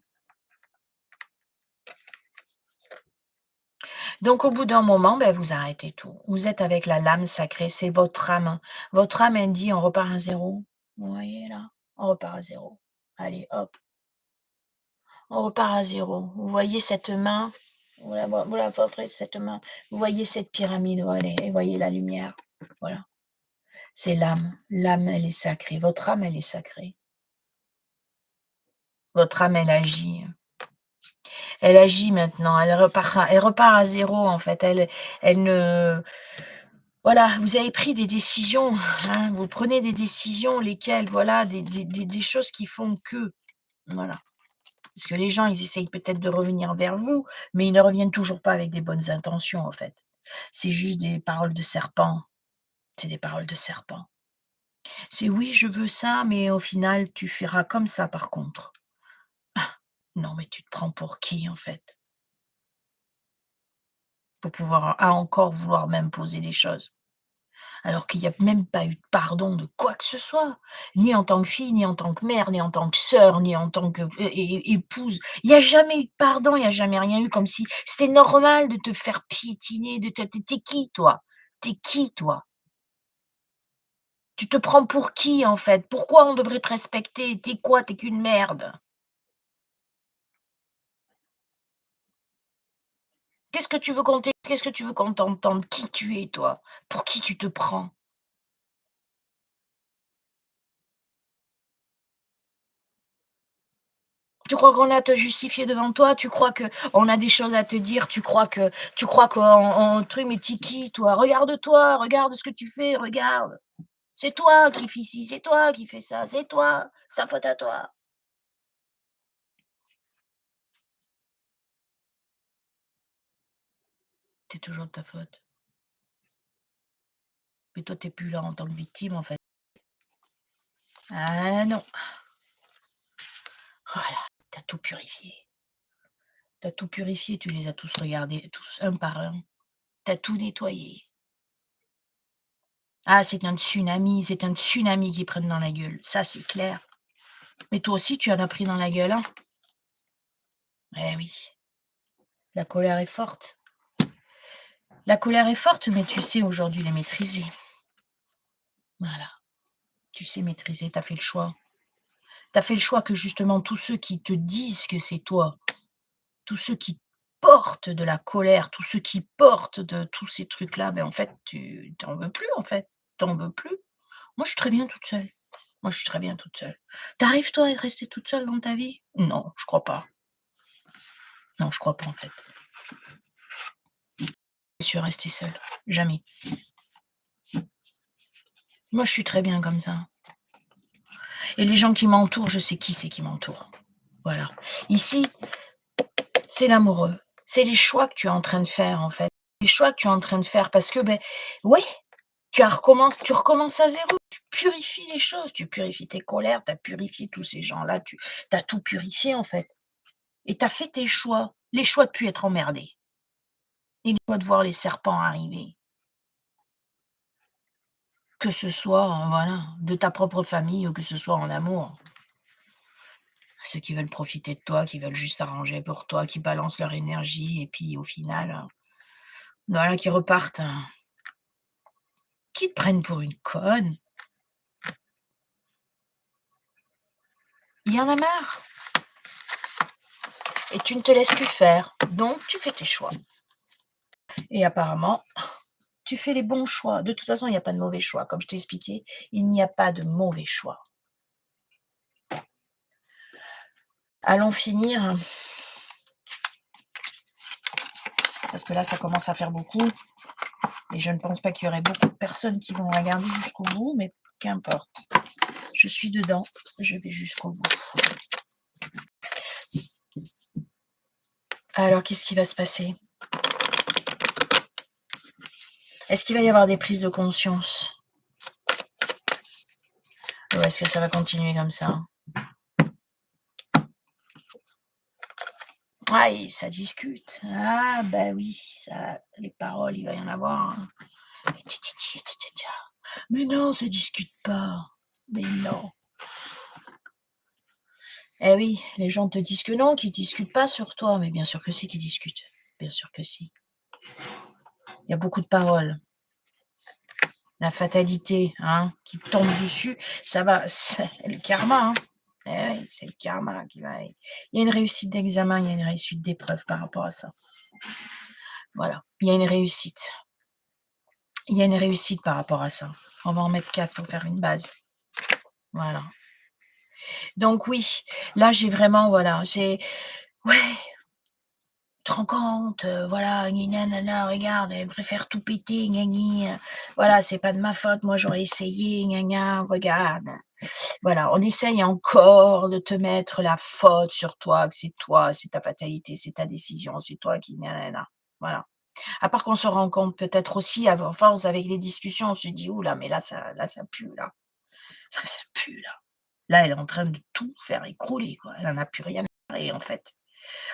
A: Donc au bout d'un moment, ben, vous arrêtez tout. Vous êtes avec la lame sacrée, c'est votre âme. Votre âme, elle dit: «On repart à zéro». Vous voyez là? On repart à zéro. Allez hop, on repart à zéro. Vous voyez cette main? Vous la montrez cette main? Vous voyez cette pyramide? Voilà et voyez la lumière. Voilà, c'est l'âme. L'âme, elle est sacrée. Votre âme, elle est sacrée. Votre âme, elle agit. Elle agit maintenant, elle repart à zéro en fait. Elle ne voilà, vous avez pris des décisions, hein, vous prenez des décisions, lesquelles, voilà, des choses qui font que, voilà. Parce que les gens, ils essayent peut-être de revenir vers vous, mais ils ne reviennent toujours pas avec des bonnes intentions, en fait. C'est juste des paroles de serpent, c'est des paroles de serpent. C'est: «Oui, je veux ça, mais au final, tu feras comme ça par contre». Non, mais tu te prends pour qui, en fait? Pour pouvoir encore vouloir m'imposer des choses? Alors qu'il y a même pas eu de pardon de quoi que ce soit, ni en tant que fille, ni en tant que mère, ni en tant que sœur, ni en tant que épouse. Il y a jamais eu de pardon, il y a jamais rien eu, comme si c'était normal de te faire piétiner, de te tu qui toi? T'es qui toi? Tu te prends pour qui en fait? Pourquoi on devrait te respecter? T'es quoi? T'es qu'une merde. Qu'est-ce que tu veux qu'on t'entende? Qui tu es toi? Pour qui tu te prends? Tu crois qu'on a à te justifier devant toi? Tu crois qu'on a des choses à te dire? Tu crois qu'on truc, mais tu qui toi? Regarde-toi, regarde ce que tu fais, regarde. C'est toi qui fais ci, c'est toi qui fais ça, c'est toi, c'est ta faute à toi. C'est toujours de ta faute. Mais toi, tu es plus là en tant que victime, en fait. Ah non, voilà, tu as tout purifié. Tu as tout purifié, tu les as tous regardés, tous un par un. Tu as tout nettoyé. Ah, c'est un tsunami qu'ils prennent dans la gueule, ça, c'est clair. Mais toi aussi, tu en as pris dans la gueule, hein? Eh oui, la colère est forte. La colère est forte, mais tu sais aujourd'hui les maîtriser. Voilà, tu sais maîtriser, tu as fait le choix. Tu as fait le choix que justement tous ceux qui te disent que c'est toi, tous ceux qui portent de la colère, tous ceux qui portent de tous ces trucs-là, ben, en fait, tu en veux plus, en fait. Tu en veux plus. Moi, je suis très bien toute seule. Moi, je suis très bien toute seule. Tu arrives toi à rester toute seule dans ta vie? Non, je crois pas. Non, je crois pas, en fait. Je suis restée seule, jamais. Moi, je suis très bien comme ça et les gens qui m'entourent, je sais qui c'est qui m'entoure. Voilà. Ici, c'est l'amoureux. C'est les choix que tu es en train de faire, en fait. Les choix que tu es en train de faire parce que, beh, oui, tu recommences à zéro. purifies les choses, tu purifies tes colères, tu as purifié tous ces gens-là, tu as tout purifié, en fait et tu as fait tes choix. Les choix de plus être emmerdé et les choix de voir les serpents arriver. Que ce soit, voilà, de ta propre famille ou que ce soit en amour. Ceux qui veulent profiter de toi, qui veulent juste s'arranger pour toi, qui balancent leur énergie et puis au final, voilà, qui repartent, qui te prennent pour une conne. Il y en a marre et tu ne te laisses plus faire, donc tu fais tes choix et apparemment, tu fais les bons choix. De toute façon, il y a pas de mauvais choix. Comme je t'ai expliqué, il n'y a pas de mauvais choix. Allons finir, parce que là, ça commence à faire beaucoup et je ne pense pas qu'il y aurait beaucoup de personnes qui vont regarder jusqu'au bout, mais qu'importe. Je suis dedans, je vais jusqu'au bout. Alors, qu'est-ce qui va se passer? Est-ce qu'il va y avoir des prises de conscience? Ou est-ce que ça va continuer comme ça? Ah, et ça discute. Ah, bah oui, ça, les paroles, il va y en avoir, hein. Mais non, ça discute pas. Mais non. Eh oui, les gens te disent que non, qu'ils discutent pas sur toi, mais bien sûr que si qu'ils discutent. Bien sûr que si. Il y a beaucoup de paroles. La fatalité, hein, qui tombe dessus, ça va, c'est le karma, hein. Eh oui, c'est le karma qui va. Il y a une réussite d'examen, il y a une réussite d'épreuve par rapport à ça. Voilà, il y a une réussite. Il y a une réussite par rapport à ça. On va en mettre 4 pour faire une base. Voilà. Donc oui, là j'ai vraiment, voilà, j'ai ouais, tu te rends compte, voilà, gna gna na na, regarde, elle préfère tout péter, gna gna, voilà, c'est pas de ma faute, moi j'aurais essayé, gna gna, regarde. Voilà, on essaye encore de te mettre la faute sur toi, c'est ta fatalité, c'est ta décision, c'est toi qui gna gna na. Voilà. À part qu'on se rend compte peut-être aussi à force avec les discussions, on se dit: «Ouh là, mais là ça pue là, là ça pue là». Là, elle est en train de tout faire écrouler quoi, elle en a plus rien à carrer en fait.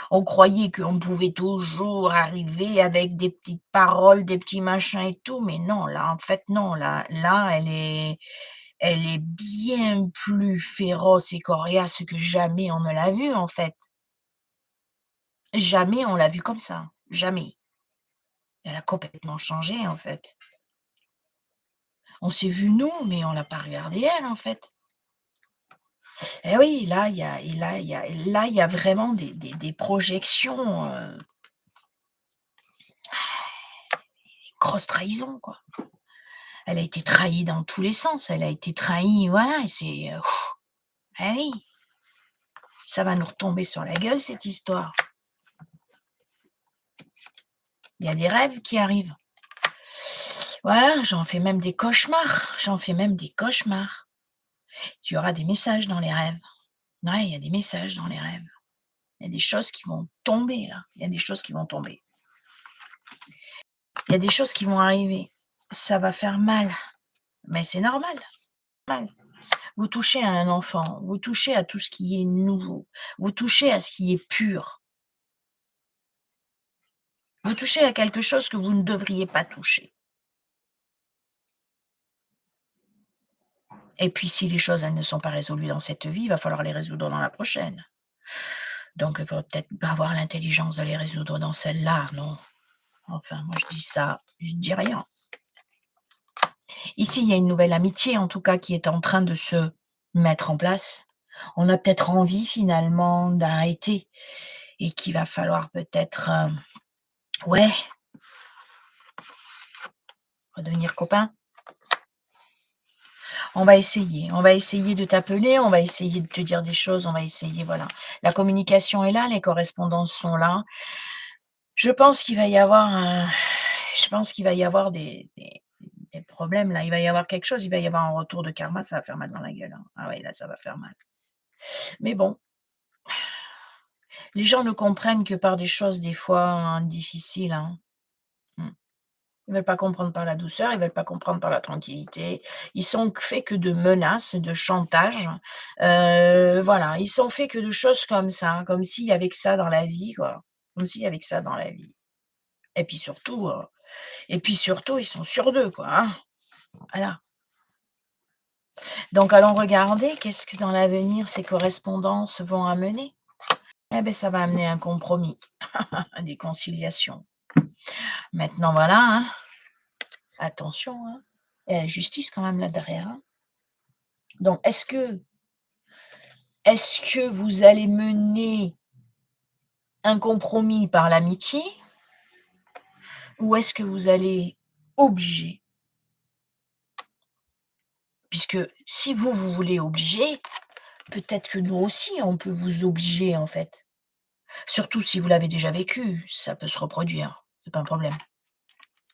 A: On croyait qu'on pouvait toujours arriver avec des petites paroles, des petits machins et tout, mais non, là, en fait, non, là, elle est bien plus féroce et coriace que jamais on ne l'a vue, en fait. Jamais on l'a vue comme ça, jamais. Elle a complètement changé, en fait. On s'est vu nous, mais on l'a pas regardé elle, en fait. Et oui, là, il y a et là, il y a vraiment des projections, grosse trahison, quoi. Elle a été trahie dans tous les sens, elle a été trahie, voilà et c'est, ah oui, ça va nous retomber sur la gueule cette histoire. Il y a des rêves qui arrivent. Voilà, j'en fais même des cauchemars, j'en fais même des cauchemars. Il y aura des messages dans les rêves. Ouais, il y a des messages dans les rêves. Il y a des choses qui vont tomber là, il y a des choses qui vont tomber. Il y a des choses qui vont arriver. Ça va faire mal, mais c'est normal, mal. Vous touchez à un enfant, vous touchez à tout ce qui est nouveau, vous touchez à ce qui est pur. Vous touchez à quelque chose que vous ne devriez pas toucher. Et puis si les choses, elles ne sont pas résolues dans cette vie, il va falloir les résoudre dans la prochaine. Donc il faut peut-être pas avoir l'intelligence de les résoudre dans celle-là, non. Enfin, moi je dis ça, je dis rien. Ici, il y a une nouvelle amitié en tout cas qui est en train de se mettre en place. On a peut-être envie finalement d'arrêter et qu'il va falloir peut-être, ouais, redevenir copains. On va essayer de t'appeler, on va essayer de te dire des choses, on va essayer, voilà. La communication est là, les correspondances sont là. Je pense qu'il va y avoir je pense qu'il va y avoir des problèmes là, il va y avoir quelque chose, il va y avoir un retour de karma, ça va faire mal dans la gueule, hein. Ah ouais, là, ça va faire mal. Mais bon, les gens ne comprennent que par des choses des fois, difficiles, hein. Mmh. Ils veulent pas comprendre par la douceur, ils veulent pas comprendre par la tranquillité. Ils sont faits que de menaces, de chantage, voilà, ils sont faits que de choses comme ça, comme s'il y avait que ça dans la vie, quoi. Comme s'il y avait que ça dans la vie et puis surtout, ils sont sûrs d'eux, quoi, hein. Voilà. Donc allons regarder qu'est-ce que dans l'avenir ces correspondances vont amener? Eh beh, ça va amener un compromis, des conciliations. Maintenant voilà, hein, attention, hein, il y a la justice quand même là derrière, hein. Donc est-ce que vous allez mener un compromis par l'amitié ou est-ce que vous allez obliger? Puisque si vous, vous voulez obliger, peut-être que nous aussi on peut vous obliger en fait. Surtout si vous l'avez déjà vécu, ça peut se reproduire, c'est pas un problème.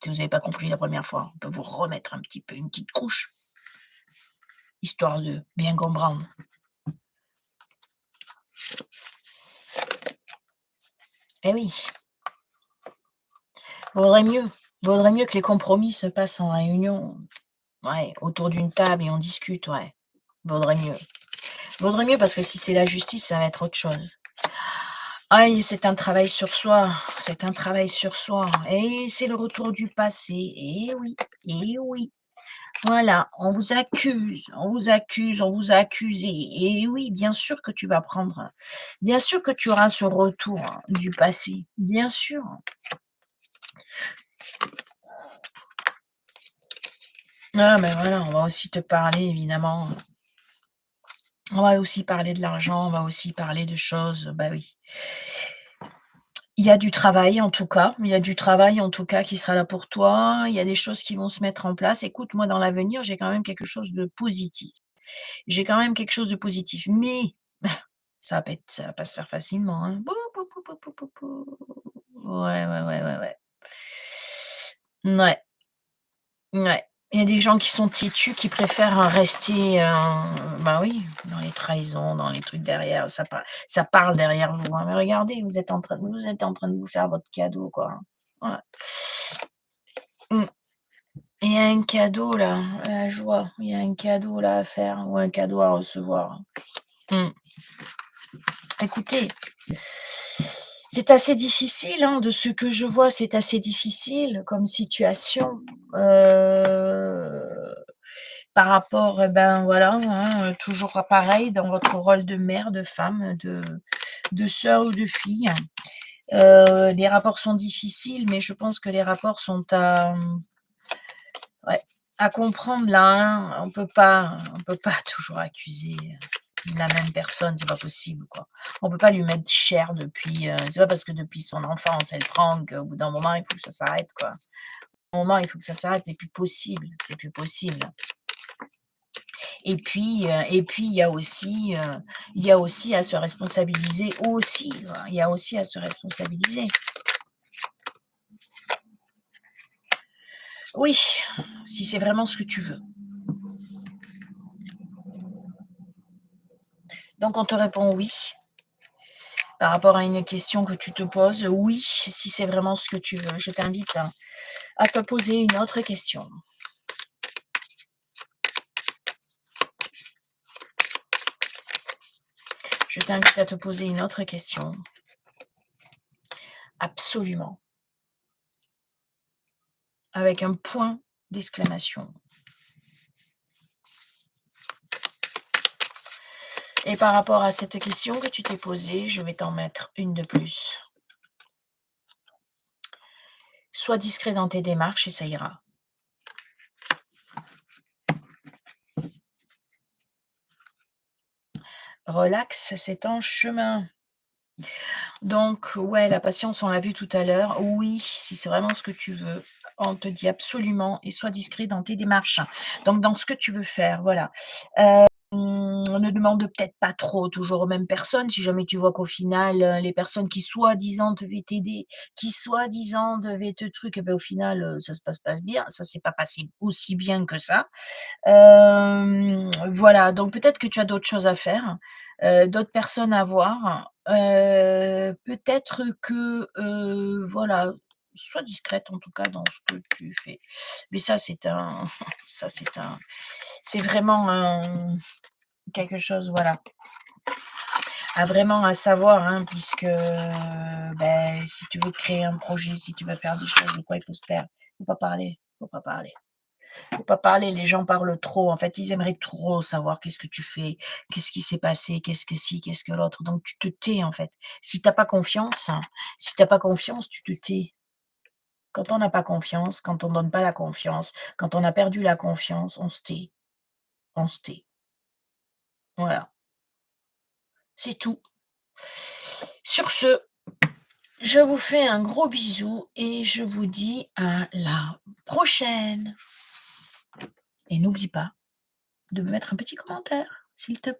A: Si vous avez pas compris la première fois, on peut vous remettre un petit peu une petite couche, histoire de bien comprendre. Eh oui, vaudrait mieux vaudrait mieux que les compromis se passent en réunion, ouais, autour d'une table et on discute, ouais, vaudrait mieux. Vaudrait mieux parce que si c'est la justice, ça va être autre chose. Aïe, c'est un travail sur soi, c'est un travail sur soi et c'est le retour du passé. Eh oui, voilà, on vous accuse, on vous accuse, on vous a accusé et oui, bien sûr que tu auras ce retour du passé, bien sûr. Ah ben voilà, on va aussi te parler évidemment, on va aussi parler de l'argent, on va aussi parler de choses, bah oui. Il y a du travail en tout cas, il y a du travail en tout cas qui sera là pour toi. Il y a des choses qui vont se mettre en place. Écoute, moi dans l'avenir, j'ai quand même quelque chose de positif. J'ai quand même quelque chose de positif, mais ça va pas se faire facilement, hein. Bou, bou, bou, bou, bou, bou, bou. Ouais, ouais, ouais, ouais, ouais. Mouais, ouais. Il y a des gens qui sont têtus, qui préfèrent, rester, bah, oui, dans les trahisons, dans les trucs derrière, ça parle derrière vous, hein. Mais regardez, vous êtes en train de vous faire votre cadeau, quoi, hein. Ouais. Mmh. Il y a un cadeau là, la joie, il y a un cadeau là à faire ou un cadeau à recevoir. Mmh. Écoutez, c'est assez difficile, hein, de ce que je vois, c'est assez difficile comme situation, par rapport, ben, voilà, hein, toujours pareil dans votre rôle de mère, de femme, de sœur ou de fille. Les rapports sont difficiles, mais je pense que les rapports sont ouais, à comprendre là, hein. On peut pas toujours accuser, la même personne, c'est pas possible, quoi. On peut pas lui mettre cher depuis, c'est pas parce que depuis son enfance, elle prend qu'au bout d'un moment, il faut que ça s'arrête, quoi. À un moment, il faut que ça s'arrête, c'est plus possible, c'est plus possible. Et puis il y a aussi à se responsabiliser aussi, quoi. Il y a aussi à se responsabiliser. Oui, si c'est vraiment ce que tu veux. Donc on te répond oui, par rapport à une question que tu te poses, oui, si c'est vraiment ce que tu veux. Je t'invite à te poser une autre question. Je t'invite à te poser une autre question. Absolument, avec un point d'exclamation. Et par rapport à cette question que tu t'es posée, je vais t'en mettre une de plus. Sois discret dans tes démarches et ça ira. Relax, c'est en chemin. Donc ouais, la patience, on l'a vu tout à l'heure. Oui, si c'est vraiment ce que tu veux, on te dit absolument et sois discret dans tes démarches. Donc dans ce que tu veux faire, voilà. Ne demande peut-être pas trop toujours aux mêmes personnes, si jamais tu vois qu'au final, les personnes qui soi-disant devaient t'aider, qui soi-disant devaient te truc et ben au final, ça se passe pas bien, ça s'est pas passé aussi bien que ça. Voilà, donc peut-être que tu as d'autres choses à faire, d'autres personnes à voir. Peut-être que, voilà, sois discrète en tout cas dans ce que tu fais. Mais ça c'est un ça c'est vraiment un quelque chose, voilà, à vraiment à savoir, hein, puisque, si tu veux créer un projet, si tu veux faire des choses ou quoi, il faut se taire. Faut pas parler, faut pas parler. Faut pas parler, les gens parlent trop. En fait, ils aimeraient trop savoir qu'est-ce que tu fais, qu'est-ce qui s'est passé, qu'est-ce que ci, qu'est-ce que l'autre. Donc tu te tais, en fait. Si tu as pas confiance, si tu as pas confiance, tu te tais. Quand on n'a pas confiance, quand on donne pas la confiance, quand on a perdu la confiance, on se tait, on se tait. Voilà, c'est tout. Sur ce, je vous fais un gros bisou et je vous dis à la prochaine. Et n'oublie pas de me mettre un petit commentaire, s'il te plaît.